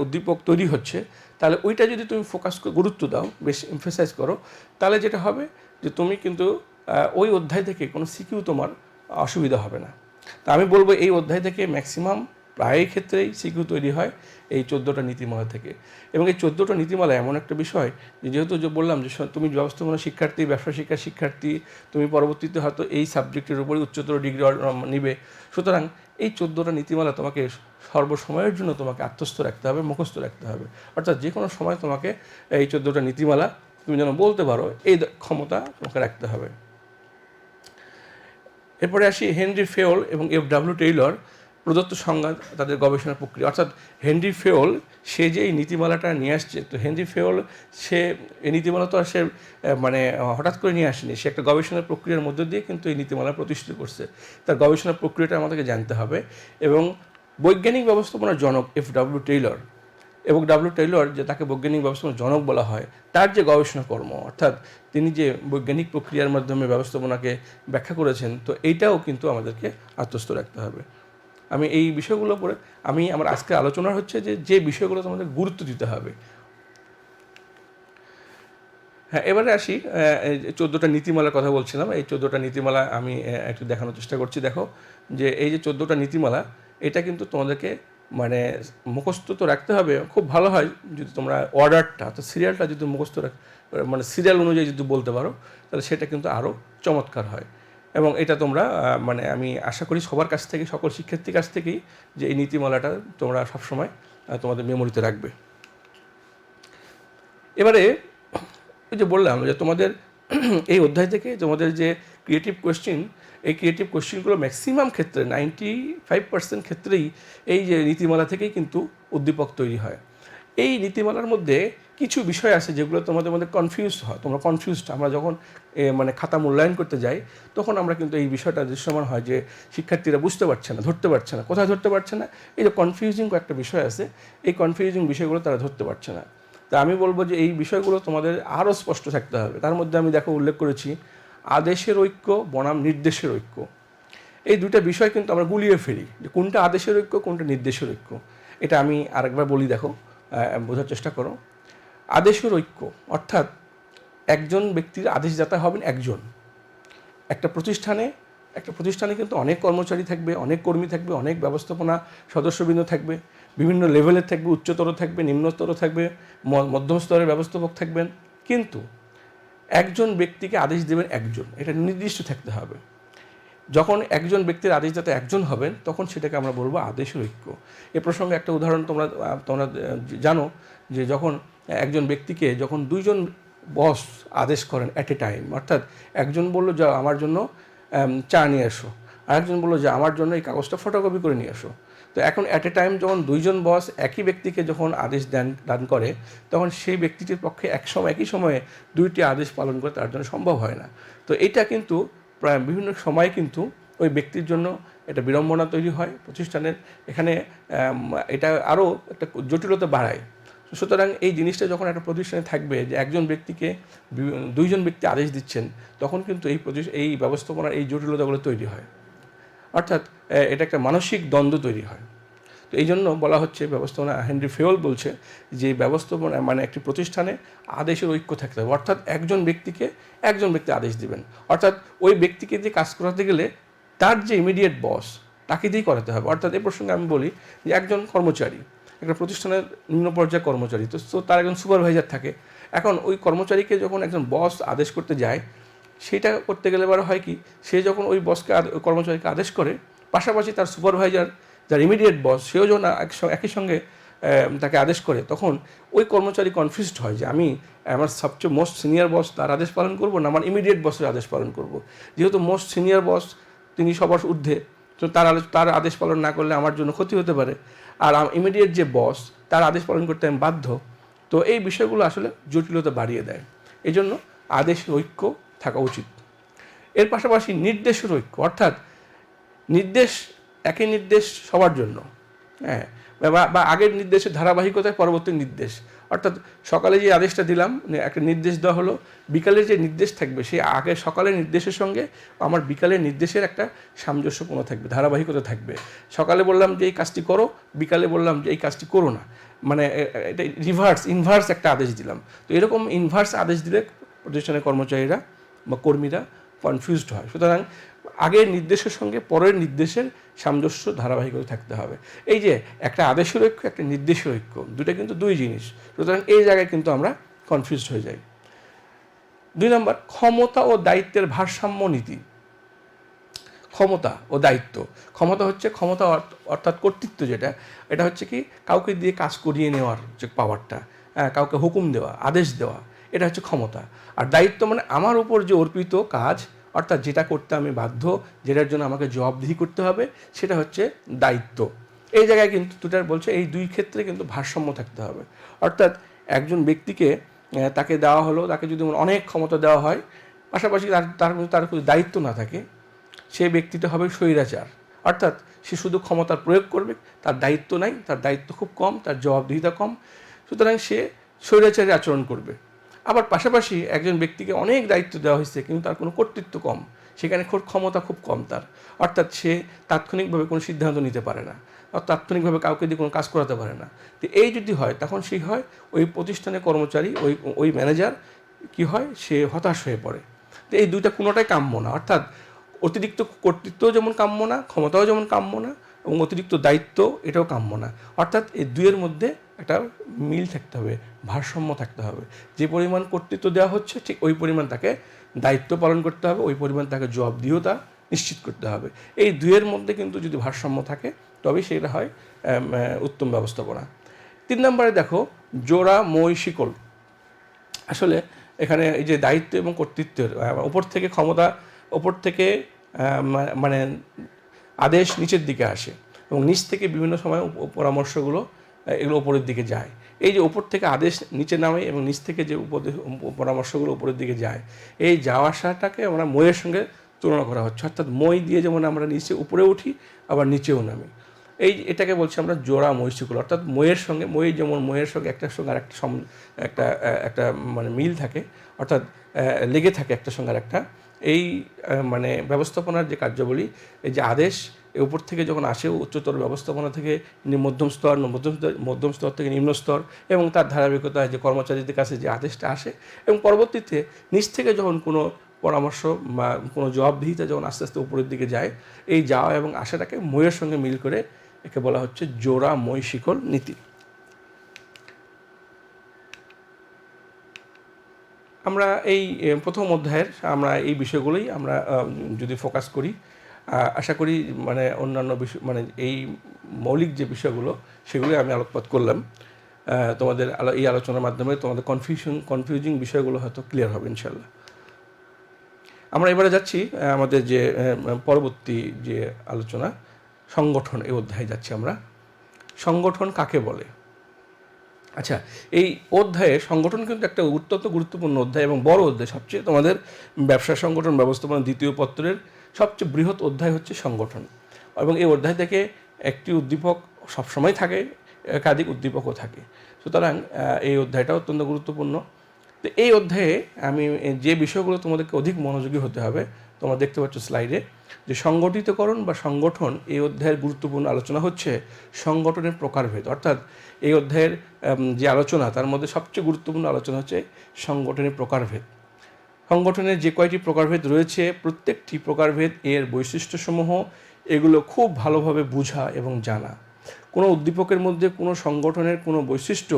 উদ্দীপক তৈরি হচ্ছে, তাহলে ওইটা যদি তুমি গুরুত্ব দাও, বেশ এমফেসাইজ করো, তাহলে যেটা হবে যে তুমি কিন্তু ওই অধ্যায় থেকে কোনো সিকিউ তোমার অসুবিধা হবে না। তা আমি বলবো এই অধ্যায় থেকে ম্যাক্সিমাম প্রায় ক্ষেত্রেই সিকিউ তৈরি হয় এই 14টা নীতিমালা থেকে। এবং এই 14টা নীতিমালা এমন একটা বিষয় যেহেতু বললাম যে তুমি ব্যবস্থাপনা শিক্ষার্থী, ব্যবসা শিক্ষার্থী, তুমি পরবর্তীতে হয়তো এই সাবজেক্টের উপরই উচ্চতর ডিগ্রি নিবে, সুতরাং এই 14টা নীতিমালা তোমাকে সর্বসময়ের জন্য তোমাকে আত্মস্থ রাখতে হবে, মুখস্থ রাখতে হবে। অর্থাৎ যে কোনো সময় তোমাকে এই 14টা নীতিমালা তুমি যেন বলতে পারো, এই ক্ষমতা তোমাকে রাখতে হবে। এরপরে আসি হেনরি ফেওল এবং এফ.ডব্লিউ. টেইলর প্রদত্ত সংজ্ঞা, তাদের গবেষণা প্রক্রিয়া। অর্থাৎ হেনরি ফেওল সে যে এই নীতিমালাটা নিয়ে আসছে, তো হেনরি ফেওল সে এই নীতিমালা তো আর সে মানে হঠাৎ করে নিয়ে আসেনি, সে একটা গবেষণা প্রক্রিয়ার মধ্য দিয়ে কিন্তু এই নীতিমালা প্রতিষ্ঠিত করছে। তার গবেষণা প্রক্রিয়াটা আমাদেরকে জানতে হবে। এবং বৈজ্ঞানিক ব্যবস্থাপনার জনক এফ.ডব্লিউ. টেইলর, এবং ডব্লিউ টেইলর যে তাকে বৈজ্ঞানিক ব্যবস্থাপনার জনক বলা হয়, তার যে গবেষণা কর্ম, অর্থাৎ তিনি যে বৈজ্ঞানিক প্রক্রিয়ার মাধ্যমে ব্যবস্থাপনাকে ব্যাখ্যা করেছেন, তো এইটাও কিন্তু আমাদেরকে আত্মস্থ রাখতে হবে। আমি এই বিষয়গুলো পরে আমার আজকে আলোচনা হচ্ছে যে বিষয়গুলো তোমাদের গুরুত্ব দিতে হবে। হ্যাঁ, এবারে আসি 14টা নীতিমালার কথা বলছিলাম। এই 14টা নীতিমালা আমি একটু দেখানোর চেষ্টা করছি। দেখো যে এই যে 14টা নীতিমালা, এটা কিন্তু তোমাদেরকে মানে মুখস্থ তো রাখতে হবে। খুব ভালো হয় যদি তোমরা অর্ডারটা, অর্থাৎ সিরিয়ালটা যদি মুখস্থ মানে সিরিয়াল অনুযায়ী যদি বলতে পারো, তাহলে সেটা কিন্তু আরও চমৎকার হয়। এবং এটা তোমরা মানে আমি আশা করি সবার কাছ থেকে, সকল শিক্ষার্থীর কাছ থেকেই যে এই নীতিমালাটা তোমরা সবসময় তোমাদের মেমোরিতে রাখবে। এবারে ওই যে বললাম যে তোমাদের এই অধ্যায় থেকে তোমাদের যে ক্রিয়েটিভ কোয়েশ্চেন, এই ক্রিয়েটিভ কোয়েশ্চেনগুলো ম্যাক্সিমাম ক্ষেত্রে 95% ক্ষেত্রেই এই যে নীতিমালা থেকেই কিন্তু উদ্দীপক তৈরি হয়। এই নীতিমালার মধ্যে কিছু বিষয় আছে যেগুলো তোমাদের মধ্যে কনফিউজ হয়, তোমরা কনফিউজড। আমরা যখন মানে খাতা মূল্যায়ন করতে যাই, তখন আমরা কিন্তু এই বিষয়টা দৃশ্যমান হয় যে শিক্ষার্থীরা বুঝতে পারছে না, ধরতে পারছে না, কোথায় ধরতে পারছে না, এই যে কনফিউজিং কয়েকটা বিষয় আছে, এই কনফিউজিং বিষয়গুলো তারা ধরতে পারছে না। তা আমি বলবো যে এই বিষয়গুলো তোমাদের আরও স্পষ্ট থাকতে হবে। তার মধ্যে আমি উল্লেখ করেছি আদেশের ঐক্য বনাম নির্দেশের ঐক্য। এই দুইটা বিষয় কিন্তু আমরা গুলিয়ে ফেলি যে কোনটা আদেশের ঐক্য, কোনটা নির্দেশের ঐক্য। এটা আমি আরেকবার বলি, দেখো বোঝার চেষ্টা করো। আদেশের ঐক্য অর্থাৎ একজন ব্যক্তির আদেশদাতা হবেন একজন। একটা প্রতিষ্ঠানে কিন্তু অনেক কর্মচারী থাকবে, অনেক কর্মী থাকবে, অনেক ব্যবস্থাপনা সদস্যবৃন্দ থাকবে, বিভিন্ন লেভেলের থাকবে, উচ্চতর থাকবে, নিম্নতর থাকবে, মধ্যম স্তরের ব্যবস্থাপক থাকবেন, কিন্তু একজন ব্যক্তিকে আদেশ দেবেন একজন, এটা নির্দিষ্ট থাকতে হবে। যখন একজন ব্যক্তির আদেশদাতা একজন হবেন তখন সেটাকে আমরা বলবো আদেশের ঐক্য। এ প্রসঙ্গে একটা উদাহরণ তোমরা জানো যে যখন একজন ব্যক্তিকে যখন দুইজন বস আদেশ করেন অ্যাট এ টাইম, অর্থাৎ একজন বললো যে আমার জন্য চা নিয়ে এসো, আরেকজন বললো যে আমার জন্য এই কাগজটা ফটোকপি করে নিয়ে এসো। তো এখন অ্যাট এ টাইম যখন দুইজন বস একই ব্যক্তিকে যখন আদেশ দান করে তখন সেই ব্যক্তিটির পক্ষে একই সময়ে দুইটি আদেশ পালন করে তার জন্য সম্ভব হয় না। তো এটা কিন্তু প্রায় বিভিন্ন সময় কিন্তু ওই ব্যক্তির জন্য এটা বিড়ম্বনা তৈরি হয় প্রতিষ্ঠানের, এখানে এটা আরও একটা জটিলতা বাড়ায়। সুতরাং এই জিনিসটা যখন একটা প্রতিষ্ঠানে থাকবে যে একজন ব্যক্তিকে দুইজন ব্যক্তি আদেশ দিচ্ছেন তখন কিন্তু এই ব্যবস্থাপনার এই জটিলতাগুলো তৈরি হয়, অর্থাৎ এটা একটা মানসিক দ্বন্দ্ব তৈরি হয়। তো এই জন্য বলা হচ্ছে ব্যবস্থাপনা, হেনরি ফেওল বলছে যে ব্যবস্থাপনা মানে একটি প্রতিষ্ঠানে আদেশের ঐক্য থাকতে হবে, অর্থাৎ একজন ব্যক্তি আদেশ দিবেন, অর্থাৎ ওই ব্যক্তিকে দিয়ে কাজ করাতে গেলে তার যে ইমিডিয়েট বস তাকে দিয়েই করাতে হবে। অর্থাৎ এই প্রসঙ্গে আমি বলি যে একজন কর্মচারী একটা প্রতিষ্ঠানের নিম্ন পর্যায়ের কর্মচারী, তো তার একজন সুপারভাইজার থাকে। এখন ওই কর্মচারীকে যখন একজন বস আদেশ করতে যায় সেটা করতে গেলে এবার হয় কি, সে যখন ওই কর্মচারীকে আদেশ করে পাশাপাশি তার সুপারভাইজার যার ইমিডিয়েট বস সেও যখন একই সঙ্গে তাকে আদেশ করে তখন ওই কর্মচারী কনফিউজড হয় যে আমি আমার সবচেয়ে মোস্ট সিনিয়র বস তার আদেশ পালন করব না আমার ইমিডিয়েট বসের আদেশ পালন করব। যেহেতু মোস্ট সিনিয়র বস তিনি সবার ঊর্ধ্বে, তো তার আদেশ পালন না করলে আমার জন্য ক্ষতি হতে পারে, আর ইমিডিয়েট যে বস তার আদেশ পালন করতে আমি বাধ্য। তো এই বিষয়গুলো আসলে জটিলতা বাড়িয়ে দেয়। এই জন্য আদেশের ঐক্য থাকা উচিত। এর পাশাপাশি নির্দেশের ঐক্য, অর্থাৎ একই নির্দেশ সবার জন্য, হ্যাঁ, বা আগের নির্দেশের ধারাবাহিকতায় পরবর্তী নির্দেশ, অর্থাৎ সকালে যে আদেশটা দিলাম একটা নির্দেশ দেওয়া হলো, বিকালের যে নির্দেশ থাকবে সেই আগে সকালের নির্দেশের সঙ্গে আমার বিকালের নির্দেশের একটা সামঞ্জস্যপূর্ণ থাকবে, ধারাবাহিকতা থাকবে। সকালে বললাম যে এই কাজটি করো, বিকালে বললাম যে এই কাজটি করো না, মানে এটা ইনভার্স একটা আদেশ দিলাম। তো এরকম ইনভার্স আদেশ দিলে প্রতিষ্ঠানের কর্মচারীরা বা কর্মীরা কনফিউজড হয়। সুতরাং আগের নির্দেশের সঙ্গে পরের নির্দেশের সামঞ্জস্য ধারাবাহিকতা থাকতে হবে। এই যে একটা আদেশের ঐক্য একটা নির্দেশের ঐক্য দুটো কিন্তু দুই জিনিস, সুতরাং এই জায়গায় কিন্তু আমরা কনফিউজড হয়ে যাই। 2 নম্বর, ক্ষমতা ও দায়িত্বের ভারসাম্য নীতি। ক্ষমতা ও দায়িত্ব, ক্ষমতা অর্থাৎ কর্তৃত্ব, এটা হচ্ছে কি কাউকে দিয়ে কাজ করিয়ে নেওয়ার যে পাওয়ারটা, কাউকে হুকুম দেওয়া, আদেশ দেওয়া, এটা হচ্ছে ক্ষমতা। আর দায়িত্ব মানে আমার উপর যে অর্পিত কাজ, অর্থাৎ যেটা করতে আমি বাধ্য, যেটার জন্য আমাকে জবাবদিহি করতে হবে, সেটা হচ্ছে দায়িত্ব। এই জায়গায় কিন্তু দুটার বলছে এই দুই ক্ষেত্রে কিন্তু ভারসাম্য থাকতে হবে। অর্থাৎ একজন ব্যক্তিকে তাকে দেওয়া হলো, তাকে যদি অনেক ক্ষমতা দেওয়া হয়, পাশাপাশি তার দায়িত্ব না থাকে, সেই ব্যক্তিটা হবে স্বৈরাচার। অর্থাৎ সে শুধু ক্ষমতার প্রয়োগ করবে, তার দায়িত্ব নাই, তার দায়িত্ব খুব কম, তার জবাবদিহিতা কম, সুতরাং সে স্বৈরাচারী আচরণ করবে। আবার পাশাপাশি একজন ব্যক্তিকে অনেক দায়িত্ব দেওয়া হয়েছে কিন্তু তার কোনো কর্তৃত্ব কম, সেখানে ক্ষমতা খুব কম তার, অর্থাৎ সে তাৎক্ষণিকভাবে কোনো সিদ্ধান্ত নিতে পারে না, তাৎক্ষণিকভাবে কাউকে দিয়ে কোনো কাজ করাতে পারে না। তো এই যদি হয় তখন সেই হয় ওই প্রতিষ্ঠানের কর্মচারী, ওই ম্যানেজার কি হয়, সে হতাশ হয়ে পড়ে। তো এই দুইটা কোনোটাই কাম্য না, অর্থাৎ অতিরিক্ত কর্তৃত্বও যেমন কাম্য না, ক্ষমতাও যেমন কাম্য না, এবং অতিরিক্ত দায়িত্ব এটাও কাম্য না। অর্থাৎ এই দুইয়ের মধ্যে একটা মিল থাকতে হবে, ভারসাম্য থাকতে হবে। যে পরিমাণ কর্তৃত্ব দেওয়া হচ্ছে ঠিক ওই পরিমাণ তাকে দায়িত্ব পালন করতে হবে, ওই পরিমাণ তাকে জবাবদিহিতা নিশ্চিত করতে হবে। এই দুইয়ের মধ্যে কিন্তু যদি ভারসাম্য থাকে তবেই সেটা হয় উত্তম ব্যবস্থাপনা। 3 নম্বরে দেখো জোড়া মই শিকল। আসলে এখানে এই যে দায়িত্ব এবং কর্তৃত্বের ওপর থেকে মানে আদেশ নিচের দিকে আসে এবং নিচ থেকে বিভিন্ন সময় পরামর্শগুলো এগুলো উপরের দিকে যায়। এই যে উপর থেকে আদেশ নিচে নামে এবং নিচ থেকে যে পরামর্শগুলো উপরের দিকে যায়, এই যাওয়া আসাটাকে আমরা মইয়ের সঙ্গে তুলনা করা হচ্ছে। অর্থাৎ মই দিয়ে যেমন আমরা নিচে উপরে উঠি আবার নিচেও নামি, এটাকে বলছি আমরা জোড়া মই শিকল। অর্থাৎ মইয়ের সঙ্গে একটার সঙ্গে আর একটা মানে মিল থাকে, অর্থাৎ লেগে থাকে একটার সঙ্গে আর একটা। এই মানে ব্যবস্থাপনার যে কার্যাবলী, এই যে আদেশ উপর থেকে যখন আসে, উচ্চতর ব্যবস্থাপনা থেকে মধ্যম স্তর থেকে নিম্ন স্তর, এবং তার ধারাবাহিকতায় যে কর্মচারীদের কাছে যে আদেশটা আসে, এবং পরবর্তীতে নিচ থেকে যখন কোনো পরামর্শ বা কোনো জবাবদিহিতা যখন আস্তে আস্তে উপরের দিকে যায়, এই যাওয়া এবং আসাটাকে মইয়ের সঙ্গে মিল করে একে বলা হচ্ছে জোড়া মই শিকল নীতি। আমরা এই প্রথম অধ্যায়ের আমরা এই বিষয়গুলোই আমরা যদি ফোকাস করি, আশা করি মানে অন্যান্য বিষয় মানে এই মৌলিক যে বিষয়গুলো সেগুলোই আমি আলোকপাত করলাম। তোমাদের এই আলোচনার মাধ্যমে তোমাদের কনফিউজিং বিষয়গুলো হয়তো ক্লিয়ার হবে ইনশাল্লাহ। আমরা এবারে যাচ্ছি আমাদের যে পরবর্তী যে আলোচনা, সংগঠন, এই অধ্যায়ে যাচ্ছি আমরা। সংগঠন কাকে বলে? আচ্ছা, এই অধ্যায়ে সংগঠন কিন্তু একটা অত্যন্ত গুরুত্বপূর্ণ অধ্যায় এবং বড় অধ্যায়। সবচেয়ে তোমাদের ব্যবসা সংগঠন ব্যবস্থাপনা দ্বিতীয় পত্রের সবচেয়ে বৃহৎ অধ্যায় হচ্ছে সংগঠন, এবং এই অধ্যায় থেকে একটি উদ্দীপক সবসময় থাকে, একাধিক উদ্দীপকও থাকে। সুতরাং এই অধ্যায়টা অত্যন্ত গুরুত্বপূর্ণ। তো এই অধ্যায়ে আমি যে বিষয়গুলো তোমাদেরকে অধিক মনোযোগী হতে হবে, তোমরা দেখতে পাচ্ছ স্লাইডে, যে সংগঠিতকরণ বা সংগঠন, এই অধ্যায়ের গুরুত্বপূর্ণ আলোচনা হচ্ছে সংগঠনের প্রকারভেদ। অর্থাৎ এই অধ্যায়ের যে আলোচনা, তার মধ্যে সবচেয়ে গুরুত্বপূর্ণ আলোচনা হচ্ছে সংগঠনের প্রকারভেদ। সংগঠনের যে কয়টি প্রকারভেদ রয়েছে, প্রত্যেকটি প্রকারভেদ এর বৈশিষ্ট্যসমূহ, এগুলো খুব ভালোভাবে বোঝা এবং জানা। কোনো উদ্দীপকের মধ্যে কোনো সংগঠনের কোনো বৈশিষ্ট্য,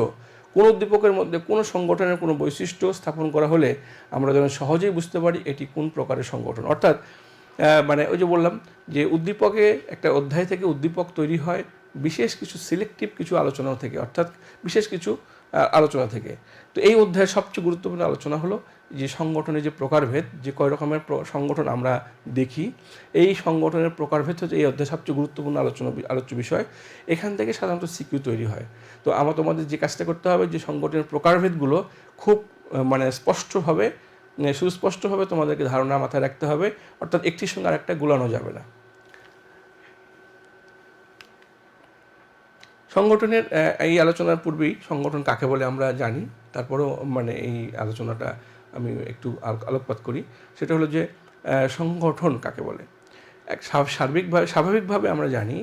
কোনো উদ্দীপকের মধ্যে কোনো সংগঠনের কোনো বৈশিষ্ট্য স্থাপন করা হলে আমরা যেন সহজেই বুঝতে পারি এটি কোন প্রকারের সংগঠন। অর্থাৎ মানে ওই যে বললাম যে উদ্দীপকে, একটা অধ্যায় থেকে উদ্দীপক তৈরি হয় বিশেষ কিছু সিলেক্টিভ কিছু আলোচনা থেকে, অর্থাৎ বিশেষ কিছু আলোচনা থেকে। তো এই অধ্যায়ের সবচেয়ে গুরুত্বপূর্ণ আলোচনা হলো যে সংগঠনের যে প্রকারভেদ, যে কয় রকমের সংগঠন আমরা দেখি, এই সংগঠনের প্রকারভেদ হচ্ছে এই অধ্যায়ের সবচেয়ে গুরুত্বপূর্ণ আলোচ্য বিষয়। এখান থেকে সাধারণত সিকিউ তৈরি হয়। তো তোমাদের যে কাজটা করতে হবে, যে সংগঠনের প্রকারভেদগুলো খুব মানে স্পষ্টভাবে, সুস্পষ্টভাবে তোমাদেরকে ধারণা মাথায় রাখতে হবে, অর্থাৎ একটির সঙ্গে আরেকটা গুলানো যাবে না। সংগঠনের এই আলোচনার পূর্বেই সংগঠন কাকে বলে আমরা জানি, তারপরেও মানে এই আলোচনাটা আমি একটু আলোকপাত করি। সেটা হলো যে সংগঠন কাকে বলে। স্বাভাবিকভাবে আমরা জানি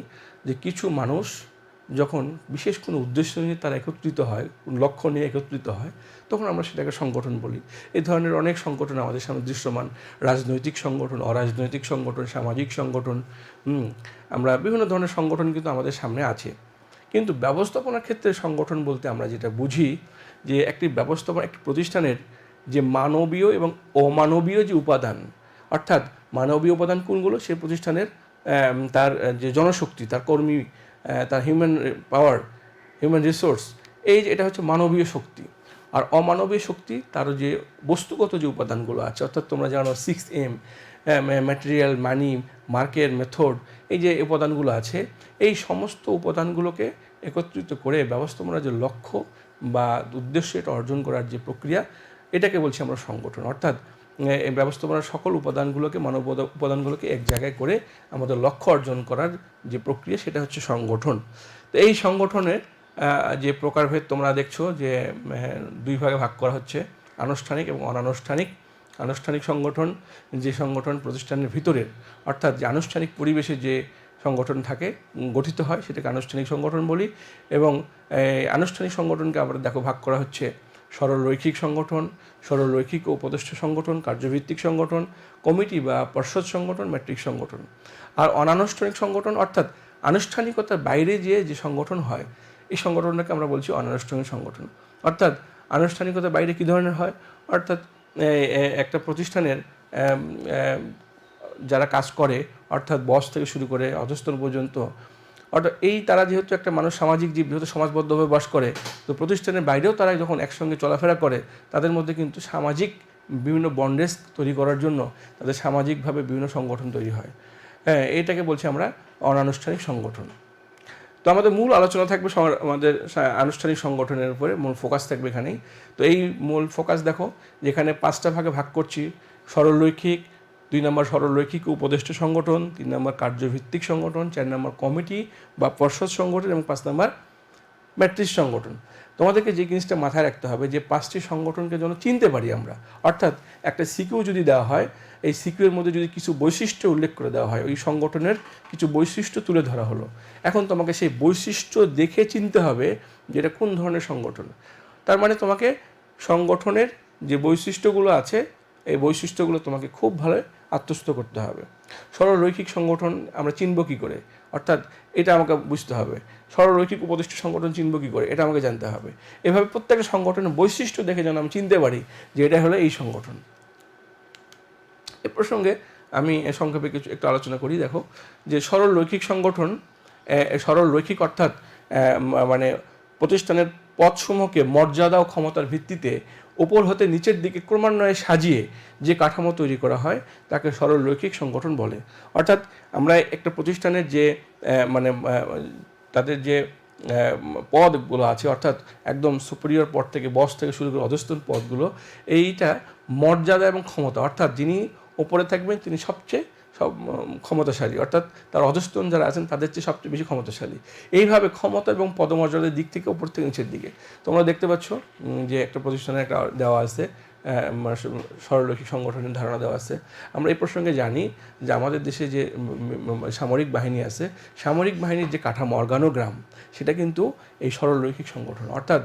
যে কিছু মানুষ যখন বিশেষ কোনো উদ্দেশ্য নিয়ে তারা একত্রিত হয়, লক্ষ্য নিয়ে একত্রিত হয়, তখন আমরা সেটাকে সংগঠন বলি। এই ধরনের অনেক সংগঠন আমাদের সামনে দৃশ্যমান, রাজনৈতিক সংগঠন, অরাজনৈতিক সংগঠন, সামাজিক সংগঠন, আমরা বিভিন্ন ধরনের সংগঠন কিন্তু আমাদের সামনে আছে। কিন্তু ব্যবস্থাপনার ক্ষেত্রে সংগঠন বলতে আমরা যেটা বুঝি, যে একটি একটি প্রতিষ্ঠানের যে মানবীয় এবং অমানবীয় যে উপাদান, অর্থাৎ মানবীয় উপাদান কোনগুলো, সেই প্রতিষ্ঠানের তার যে জনশক্তি, তার কর্মী, তার হিউম্যান পাওয়ার, হিউম্যান রিসোর্স, এটা হচ্ছে মানবীয় শক্তি। আর অমানবীয় শক্তি, তার যে বস্তুগত যে উপাদানগুলো আছে, অর্থাৎ তোমরা জানো 6M, ম্যাটেরিয়াল, মানি, মার্কেট, মেথড, এই যে উপাদানগুলো আছে, এই সমস্ত উপাদানগুলোকে একত্রিত করে ব্যবস্থাপনার যে লক্ষ্য বা উদ্দেশ্য, এটা অর্জন করার যে প্রক্রিয়া, এটাকে বলছি আমরা সংগঠন। অর্থাৎ এই ব্যবস্থাপনার সকল উপাদানগুলোকে, মানব উপাদানগুলোকে এক জায়গায় করে আমাদের লক্ষ্য অর্জন করার যে প্রক্রিয়া, সেটা হচ্ছে সংগঠন। তো এই সংগঠনের যে প্রকারভেদ তোমরা দেখছো যে দুই ভাগে ভাগ করা হচ্ছে, আনুষ্ঠানিক এবং অনানুষ্ঠানিক। আনুষ্ঠানিক সংগঠন, যে সংগঠন প্রতিষ্ঠানের ভিতরের, অর্থাৎ যে আনুষ্ঠানিক পরিবেশে যে সংগঠন থাকে, গঠিত হয়, সেটাকে আনুষ্ঠানিক সংগঠন বলি। এবং আনুষ্ঠানিক সংগঠনকে আমরা ভাগ করা হচ্ছে সরল রৈখিক সংগঠন, সরল রৈখিক ও উপদেষ্টা সংগঠন, কার্যভিত্তিক সংগঠন, কমিটি বা পর্ষদ সংগঠন, ম্যাট্রিক সংগঠন। আর অনানুষ্ঠানিক সংগঠন, অর্থাৎ আনুষ্ঠানিকতার বাইরে যে সংগঠন হয়, এই সংগঠনটাকে আমরা বলছি অনানুষ্ঠানিক সংগঠন। অর্থাৎ আনুষ্ঠানিকতার বাইরে কী ধরনের হয়, অর্থাৎ একটা প্রতিষ্ঠানের যারা কাজ করে, অর্থাৎ বস থেকে শুরু করে অধস্তন পর্যন্ত, অর্থাৎ তারা যেহেতু একটা মানুষ, সামাজিক জীব, যেহেতু সমাজবদ্ধভাবে বাস করে, তো প্রতিষ্ঠানের বাইরেও তারা যখন একসঙ্গে চলাফেরা করে, তাদের মধ্যে কিন্তু সামাজিক বিভিন্ন বন্ডেজ তৈরি করার জন্য তাদের সামাজিকভাবে বিভিন্ন সংগঠন তৈরি হয়। এটাকে বলছি আমরা অনানুষ্ঠানিক সংগঠন। তো আমাদের মূল আলোচনা থাকবে আমাদের আনুষ্ঠানিক সংগঠনের উপরে, মূল ফোকাস থাকবে এখানেই। তো এই মূল ফোকাস দেখো, যেখানে 5টা ভাগে ভাগ করছি: সরলরৈখিক, 2 নম্বর সরলরৈখিক উপদেষ্টা সংগঠন, 3 নম্বর কার্যভিত্তিক সংগঠন, 4 নম্বর কমিটি বা পর্ষদ সংগঠন, এবং 5 নম্বর ম্যাট্রিক সংগঠন। তোমাদেরকে যে জিনিসটা মাথায় রাখতে হবে, যে 5টি সংগঠনকে যেন চিনতে পারি আমরা। অর্থাৎ একটা সিকিউ যদি দেওয়া হয়, এই সিকিউর মধ্যে যদি কিছু বৈশিষ্ট্য উল্লেখ করে দেওয়া হয়, ওই সংগঠনের কিছু বৈশিষ্ট্য তুলে ধরা হলো, এখন তোমাকে সেই বৈশিষ্ট্য দেখে চিনতে হবে যে এটা কোন ধরনের সংগঠন। তার মানে তোমাকে সংগঠনের যে বৈশিষ্ট্যগুলো আছে এই বৈশিষ্ট্যগুলো তোমাকে খুব ভালো আত্মস্থ করতে হবে। সরলরৈখিক সংগঠন আমরা চিনব কী করে, অর্থাৎ এটা আমাকে বুঝতে হবে। সরলরৈখিক উপদেষ্টা সংগঠন চিনব কী করে, এটা আমাকে জানতে হবে। এভাবে প্রত্যেকটা সংগঠনের বৈশিষ্ট্য দেখে যেন আমি চিনতে পারি যে এটা হলো এই সংগঠন। এ প্রসঙ্গে আমি সংক্ষেপে কিছু একটু আলোচনা করি। দেখো যে সরলরৈখিক সংগঠন, সরলরৈখিক অর্থাৎ মানে প্রতিষ্ঠানের পদসমূহকে মর্যাদা ও ক্ষমতার ভিত্তিতে উপর হতে নিচের দিকে ক্রমান্বয়ে সাজিয়ে যে কাঠামো তৈরি করা হয় তাকে সরলরৈখিক সংগঠন বলে। অর্থাৎ আমরা একটা প্রতিষ্ঠানের যে মানে তাদের যে পদগুলো আছে, অর্থাৎ একদম সুপিরিয়র পদ থেকে বস থেকে শুরু করে অধস্তন পদগুলো, এইটা মর্যাদা এবং ক্ষমতা, অর্থাৎ যিনি ওপরে থাকবেন তিনি সবচেয়ে ক্ষমতাশালী, অর্থাৎ তার অধস্তন যারা আছেন তাদের চেয়ে সবচেয়ে বেশি ক্ষমতাশালী। এইভাবে ক্ষমতা এবং পদমর্যাদার দিক থেকে উপর থেকে নিচের দিকে তোমরা দেখতে পাচ্ছ যে একটা প্রতিষ্ঠানে একটা দেওয়া আছে সরলরৈখিক সংগঠনের ধারণা দেওয়া আছে। আমরা এই প্রসঙ্গে জানি যে আমাদের দেশে যে সামরিক বাহিনী আছে, সামরিক বাহিনীর যে কাঠামো অর্গানোগ্রাম, সেটা কিন্তু এই সরলরৈখিক সংগঠন। অর্থাৎ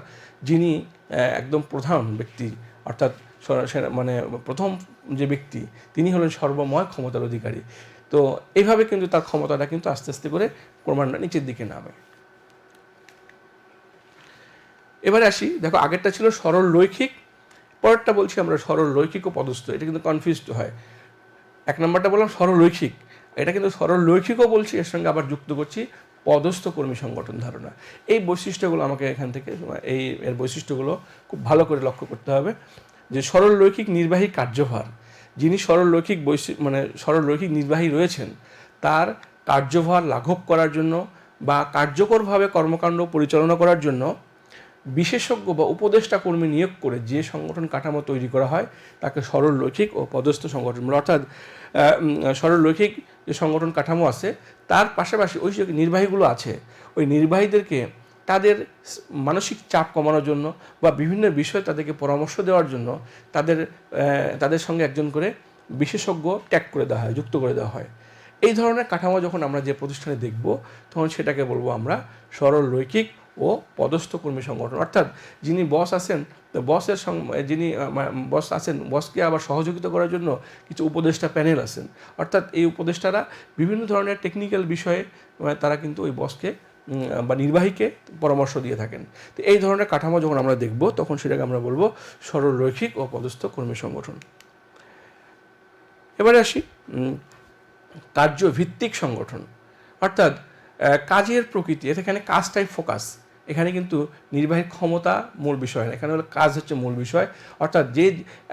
যিনি একদম প্রধান ব্যক্তি, অর্থাৎ মানে প্রথম যে ব্যক্তি, তিনি হলেন সর্বময় ক্ষমতার অধিকারী। তো এইভাবে কিন্তু তার ক্ষমতাটা কিন্তু আস্তে আস্তে করে ক্রমান্বয়ে নিচের দিকে নামে। এবারে আসি, দেখো আগেরটা ছিল সরলরৈখিক, পরেরটা বলছি আমরা সরলরৈখিক ও পদস্থ। এটা কিন্তু কনফিউজড হয়। এক নম্বরটা বললাম সরলরৈখিক, এটা কিন্তু সরলরৈখিকও বলছি, এর সঙ্গে আবার যুক্ত করছি পদস্থ কর্মী সংগঠন ধারণা। এই বৈশিষ্ট্যগুলো আমাকে এখান থেকে এর বৈশিষ্ট্যগুলো খুব ভালো করে লক্ষ্য করতে হবে। যে সরলরৈখিক নির্বাহী কার্যভার, যিনি সরলরৈখিক নির্বাহী রয়েছেন, তার কার্যভার লাঘব করার জন্য বা কার্যকরভাবে কর্মকাণ্ড পরিচালনা করার জন্য বিশেষজ্ঞ বা উপদেষ্টা কর্মী নিয়োগ করে যে সংগঠন কাঠামো তৈরি করা হয় তাকে সরলরৈখিক ও পদস্থ সংগঠন বলে। অর্থাৎ সরলরৈখিক যে সংগঠন কাঠামো আছে তার পাশাপাশি ওই যে নির্বাহীগুলো আছে, ওই নির্বাহীদেরকে তাদের মানসিক চাপ কমানোর জন্য বা বিভিন্ন বিষয়ে তাদেরকে পরামর্শ দেওয়ার জন্য তাদের সঙ্গে একজন করে বিশেষজ্ঞ ট্যাগ করে দেওয়া হয়, যুক্ত করে দেওয়া হয়। এই ধরনের কাঠামো যখন আমরা যে প্রতিষ্ঠানে দেখব তখন সেটাকে বলবো আমরা সরলরৈখিক ও পদস্থ কর্মী সংগঠন। অর্থাৎ যিনি বস আছেন, যিনি বস আছেন, বসকে আবার সহযোগিতা করার জন্য কিছু উপদেষ্টা প্যানেল আছেন। অর্থাৎ এই উপদেষ্টারা বিভিন্ন ধরনের টেকনিক্যাল বিষয়ে তারা কিন্তু ওই বসকে বা নির্বাহীকে পরামর্শ দিয়ে থাকেন। তো এই ধরনের কাঠামো যখন আমরা দেখব তখন সেটাকে আমরা বলবো সরলরৈখিক ও পদস্থ কর্মী সংগঠন। এবারে আসি কার্যভিত্তিক সংগঠন, অর্থাৎ কাজের প্রকৃতি, এখানে কাজটাই ফোকাস। এখানে কিন্তু নির্বাহী ক্ষমতা মূল বিষয় না, এখানে হলো কাজ হচ্ছে মূল বিষয়। অর্থাৎ যে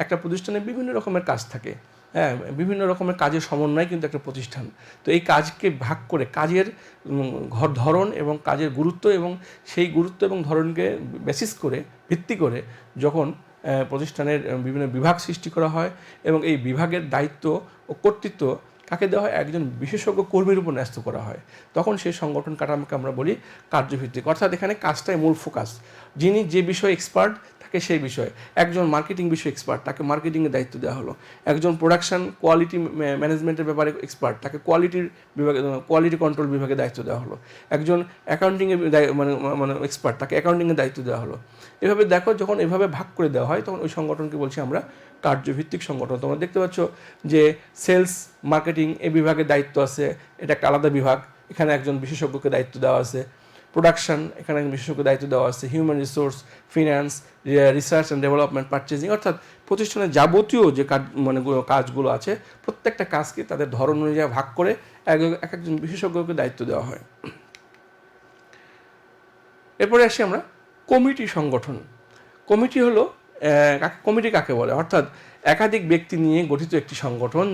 একটা প্রতিষ্ঠানে বিভিন্ন রকমের কাজ থাকে, হ্যাঁ, বিভিন্ন রকমের কাজের সমন্বয় কিন্তু একটা প্রতিষ্ঠান। তো এই কাজকে ভাগ করে কাজের ধরন এবং কাজের গুরুত্ব এবং সেই গুরুত্ব এবং ধরনকে বেসিস করে ভিত্তি করে যখন প্রতিষ্ঠানের বিভিন্ন বিভাগ সৃষ্টি করা হয় এবং এই বিভাগের দায়িত্ব ও কর্তৃত্ব কাকে দেওয়া হয়, একজন বিশেষজ্ঞ কর্মীর উপর ন্যস্ত করা হয়, তখন সেই সংগঠন কাঠামোকে আমরা বলি কার্যভিত্তিক। অর্থাৎ এখানে কাজটাই মূল ফোকাস। যিনি যে বিষয়ে এক্সপার্ট তাকে সেই বিষয়ে, একজন মার্কেটিং বিষয়ে এক্সপার্ট তাকে মার্কেটিংয়ের দায়িত্ব দেওয়া হলো, একজন প্রোডাকশন কোয়ালিটি ম্যানেজমেন্টের ব্যাপারে এক্সপার্ট তাকে কোয়ালিটি কন্ট্রোল বিভাগে দায়িত্ব দেওয়া হলো, একজন অ্যাকাউন্টিংয়ের মানে এক্সপার্ট তাকে অ্যাকাউন্টিংয়ের দায়িত্ব দেওয়া হলো। এভাবে দেখো যখন এভাবে ভাগ করে দেওয়া হয় তখন ওই সংগঠনকে বলছি আমরা কার্যভিত্তিক সংগঠন। তোমরা দেখতে পাচ্ছ যে সেলস মার্কেটিং এই বিভাগের দায়িত্ব আছে, এটা একটা আলাদা বিভাগ, এখানে একজন বিশেষজ্ঞকে দায়িত্ব দেওয়া আছে। প্রোডাকশন, এখানে একজন বিশেষজ্ঞ দায়িত্ব দেওয়া আছে। Human resource, finance, research and development, purchasing, অর্থাৎ প্রতিষ্ঠানের যাবতীয় যে কাজগুলো আছে প্রত্যেকটা কাজকে তাদের ধরন অনুযায়ী ভাগ করে এক একজন বিশেষজ্ঞকে দায়িত্ব দেওয়া হয়। এরপরে আসি আমরা কমিটি সংগঠন। কমিটি কাকে বলে? অর্থাৎ একাধিক ব্যক্তি নিয়ে গঠিত একটি সংগঠন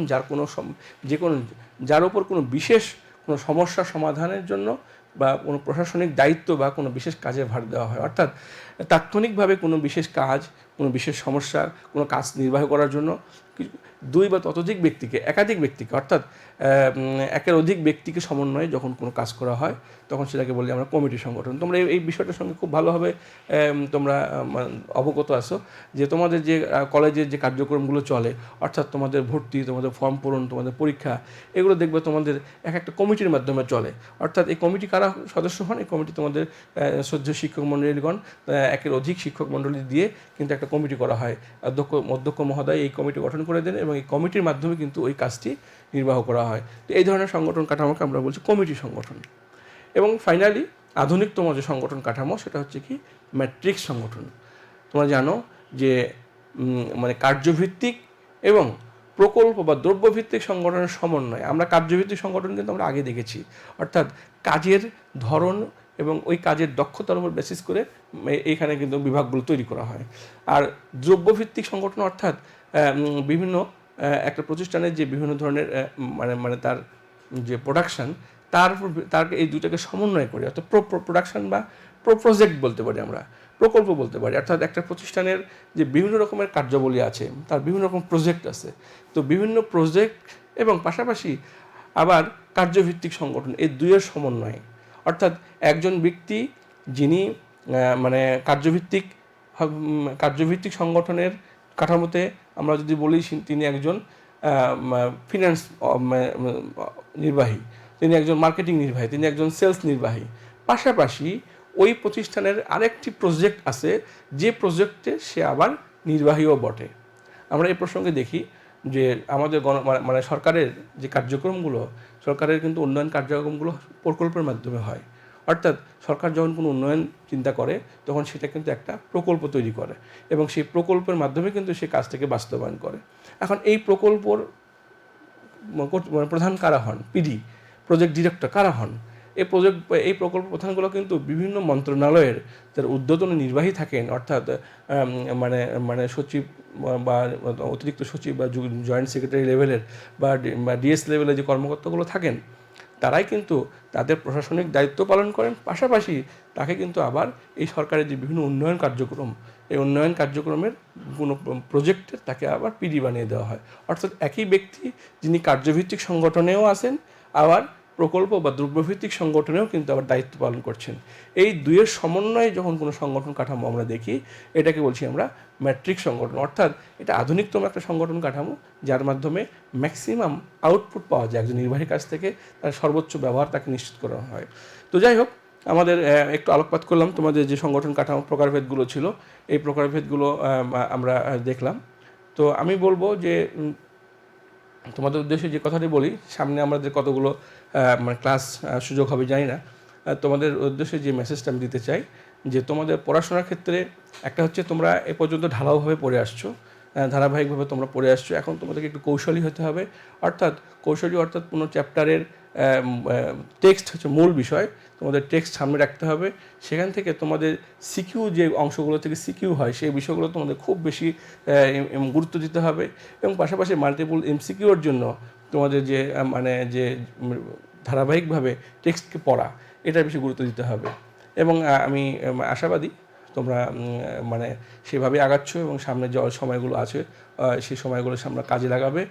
যার উপর কোনো বিশেষ কোনো সমস্যা সমাধানের জন্য বা কোনো প্রশাসনিক দায়িত্ব বা কোনো বিশেষ কাজের ভার দেওয়া হয়। অর্থাৎ তাৎক্ষণিকভাবে কোনো বিশেষ কাজ, কোনো বিশেষ সমস্যা, কোনো কাজ নির্বাহ করার জন্য দুই বা ততোধিক ব্যক্তিকে, একাধিক ব্যক্তিকে, অর্থাৎ একের অধিক ব্যক্তিকে সমন্বয়ে যখন কোনো কাজ করা হয় তখন সেটাকে বলি আমরা কমিটি সংগঠন। তোমরা এই বিষয়টার সঙ্গে খুব ভালোভাবে তোমরা অবগত আছো যে তোমাদের যে কলেজের যে কার্যক্রমগুলো চলে, অর্থাৎ তোমাদের ভর্তি, তোমাদের ফর্ম পূরণ, তোমাদের পরীক্ষা, এগুলো দেখবে তোমাদের একটা কমিটির মাধ্যমে চলে। অর্থাৎ এই কমিটি কারা সদস্য হন? এই কমিটি তোমাদের শ্রদ্ধেয় শিক্ষক মণ্ডলীগণ, একের অধিক শিক্ষক মণ্ডলী দিয়ে কিন্তু একটা কমিটি করা হয়। অধ্যক্ষ মহোদয় এই কমিটি গঠন করে দেন এবং এই কমিটির মাধ্যমে কিন্তু ওই কাজটি নির্বাহ করা হয়। তো এই ধরনের সংগঠন কাঠামোকে আমরা বলছি কমিটি সংগঠন। এবং ফাইনালি আধুনিকতম যে সংগঠন কাঠামো সেটা হচ্ছে কি ম্যাট্রিক্স সংগঠন। তোমরা জানো যে মানে কার্যভিত্তিক এবং প্রকল্প বা দ্রব্যভিত্তিক সংগঠনের সমন্বয়। আমরা কার্যভিত্তিক সংগঠন কিন্তু আমরা আগে দেখেছি, অর্থাৎ কাজের ধরন এবং ওই কাজের দক্ষতার উপর বেসিস করে এইখানে কিন্তু বিভাগগুলো তৈরি করা হয়। আর দ্রব্যভিত্তিক সংগঠন অর্থাৎ বিভিন্ন একটা প্রতিষ্ঠানের যে বিভিন্ন ধরনের মানে তার যে প্রোডাকশান, তার এই দুটাকে সমন্বয় করে, অর্থাৎ প্রোডাকশান বা প্রজেক্ট বলতে পারি, আমরা প্রকল্প বলতে পারি। অর্থাৎ একটা প্রতিষ্ঠানের যে বিভিন্ন রকমের কার্যাবলী আছে, তার বিভিন্ন রকম প্রজেক্ট আছে, তো বিভিন্ন প্রজেক্ট এবং পাশাপাশি আবার কার্যভিত্তিক সংগঠন, এই দুইয়ের সমন্বয়। অর্থাৎ একজন ব্যক্তি যিনি মানে কার্যভিত্তিক সংগঠনের কাঠামোতে আমরা যদি বলি তিনি একজন ফিনান্স নির্বাহী, তিনি একজন মার্কেটিং নির্বাহী, তিনি একজন সেলস নির্বাহী। পাশাপাশি ওই প্রতিষ্ঠানের আরেকটি প্রজেক্ট আছে যে প্রজেক্টে সে আবার নির্বাহীও বটে। আমরা এই প্রসঙ্গে দেখি যে আমাদের মানে সরকারের যে কার্যক্রমগুলো, সরকারের কিন্তু উন্নয়ন কার্যক্রমগুলো প্রকল্পের মাধ্যমে হয়। অর্থাৎ সরকার যখন কোনো উন্নয়ন চিন্তা করে তখন সেটা কিন্তু একটা প্রকল্প তৈরি করে এবং সেই প্রকল্পের মাধ্যমে কিন্তু সে কাজটাকে বাস্তবায়ন করে। এখন এই প্রকল্পর প্রধান কারা হন? পিডি, প্রজেক্ট ডিরেক্টর কারা হন? এই প্রকল্প প্রধানগুলো কিন্তু বিভিন্ন মন্ত্রণালয়ের যারা ঊর্ধ্বতন নির্বাহী থাকেন, অর্থাৎ মানে সচিব বা অতিরিক্ত সচিব বা জয়েন্ট সেক্রেটারি লেভেলের বা ডিএস লেভেলের যে কর্মকর্তাগুলো থাকেন, তারাই কিন্তু তাদের প্রশাসনিক দায়িত্ব পালন করেন। পাশাপাশি তাকে কিন্তু আবার এই সরকারের যে বিভিন্ন উন্নয়ন কার্যক্রম, এই উন্নয়ন কার্যক্রমের কোনো প্রজেক্টের তাকে আবার পিডি বানিয়ে দেওয়া হয়। অর্থাৎ একই ব্যক্তি যিনি কার্যভিত্তিক সংগঠনেও আছেন, আবার প্রকল্প বা দ্রব্যভিত্তিক সংগঠনেও কিন্তু আবার দায়িত্ব পালন করছেন। এই দুইয়ের সমন্বয়ে যখন কোনো সংগঠন কাঠামো আমরা দেখি, এটাকে বলছি আমরা ম্যাট্রিক্স সংগঠন। অর্থাৎ এটা আধুনিকতম একটা সংগঠন কাঠামো যার মাধ্যমে ম্যাক্সিমাম আউটপুট পাওয়া যায় একজন নির্বাহীর কাছ থেকে, তার সর্বোচ্চ ব্যবহার তাকে নিশ্চিত করা হয়। তো যাই হোক, আমাদের একটু আলোকপাত করলাম তোমাদের যে সংগঠন কাঠামো প্রকারভেদগুলো ছিল, এই প্রকারভেদগুলো আমরা দেখলাম। তো আমি বলবো যে তোমাদের উদ্দেশ্যে যে কথাটি বলি, সামনে আমাদের কতগুলো মানে ক্লাস সুযোগ হবে জানি না, তোমাদের উদ্দেশ্যে যে মেসেজটা আমি দিতে চাই যে তোমাদের পড়াশোনার ক্ষেত্রে একটা হচ্ছে তোমরা এ পর্যন্ত ঢালাওভাবে পড়ে আসছো, ধারাবাহিকভাবে তোমরা পড়ে আসছো, এখন তোমাদেরকে একটু কৌশলী হতে হবে। অর্থাৎ কোনো চ্যাপ্টারের টেক্সট হচ্ছে মূল বিষয়, তোমাদের টেক্সট সামনে রাখতে হবে। সেখান থেকে তোমাদের সিকিউ যে অংশগুলো থেকে সিকিউ হয় সেই বিষয়গুলো তোমাদের খুব বেশি গুরুত্ব দিতে হবে এবং পাশাপাশি মাল্টিপল এমসিকিউর জন্য তোমাদের যে মানে যে ধারাবাহিকভাবে টেক্সটকে পড়া, এটার বেশি গুরুত্ব দিতে হবে। এবং আমি আশাবাদী তোমরা মানে সেভাবে আগাচ্ছ এবং সামনে যে সময়গুলো আছে সেই সময়গুলো আমরা কাজে লাগাবে।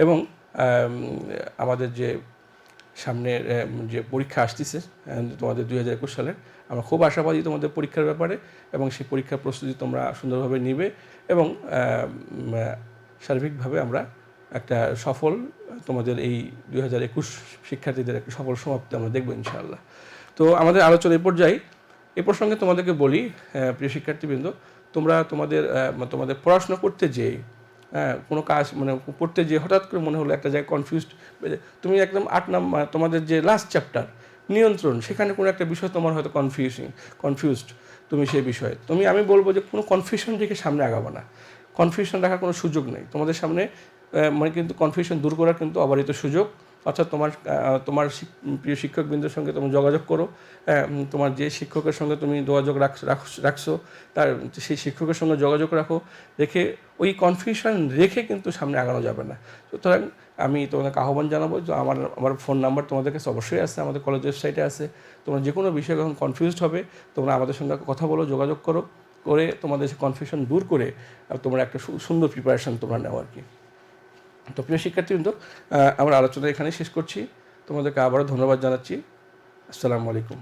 এবং আমাদের যে সামনের যে পরীক্ষা আসতেছে তোমাদের 2021 সালের, আমরা খুব আশাবাদী তোমাদের পরীক্ষার ব্যাপারে এবং সেই পরীক্ষার প্রস্তুতি তোমরা সুন্দরভাবে নিবে এবং সার্বিকভাবে আমরা একটা সফল তোমাদের এই 2021 শিক্ষার্থীদের একটা সফল সমাপ্তি আমরা দেখব ইনশাআল্লাহ। তো আমাদের আলোচনা এই প্রসঙ্গে তোমাদেরকে বলি, প্রিয় শিক্ষার্থীবৃন্দ, তোমরা তোমাদের পড়াশোনা করতে যেয়ে কোনো কাজ মানে পড়তে যেয়ে হঠাৎ করে মনে হলো একটা জায়গায় কনফিউজড, তুমি একদম 8 নাম্বার তোমাদের যে লাস্ট চ্যাপ্টার নিয়ন্ত্রণ, সেখানে কোনো একটা বিষয় তোমার হয়তো কনফিউজড তুমি সেই বিষয়ে, আমি বলবো যে কোনো কনফিউশন রেখে সামনে আগাবো না। কনফিউশন রাখার কোনো সুযোগ নেই তোমাদের সামনে, মানে কিন্তু কনফিউশন দূর করার কিন্তু অবারিত সুযোগ। অর্থাৎ তোমার প্রিয় শিক্ষকবৃন্দের সঙ্গে তুমি যোগাযোগ করো, তোমার যে শিক্ষকের সঙ্গে তুমি যোগাযোগ রাখছো তার সেই শিক্ষকের সঙ্গে যোগাযোগ রেখে ওই কনফিউশন রেখে কিন্তু সামনে আগানো যাবে না। সুতরাং আমি তোমাদেরকে আহ্বান জানাবো যে আমার ফোন নাম্বার তোমাদের কাছে অবশ্যই আছে, আমাদের কলেজ ওয়েবসাইটে আছে। তোমরা যে কোনো বিষয়ে যখন কনফিউজড হবে তোমরা আমাদের সঙ্গে কথা বলো, যোগাযোগ করো। করে তোমাদের কনফিউশন দূর করে তোমরা একটা সুন্দর প্রিপারেশান তোমরা নেও আর কি। তো প্রিয় শিক্ষার্থীবৃন্দ, আমার আলোচনা এখানে শেষ করছি। তোমাদেরকে আবারও ধন্যবাদ জানাচ্ছি। আসসালামু আলাইকুম।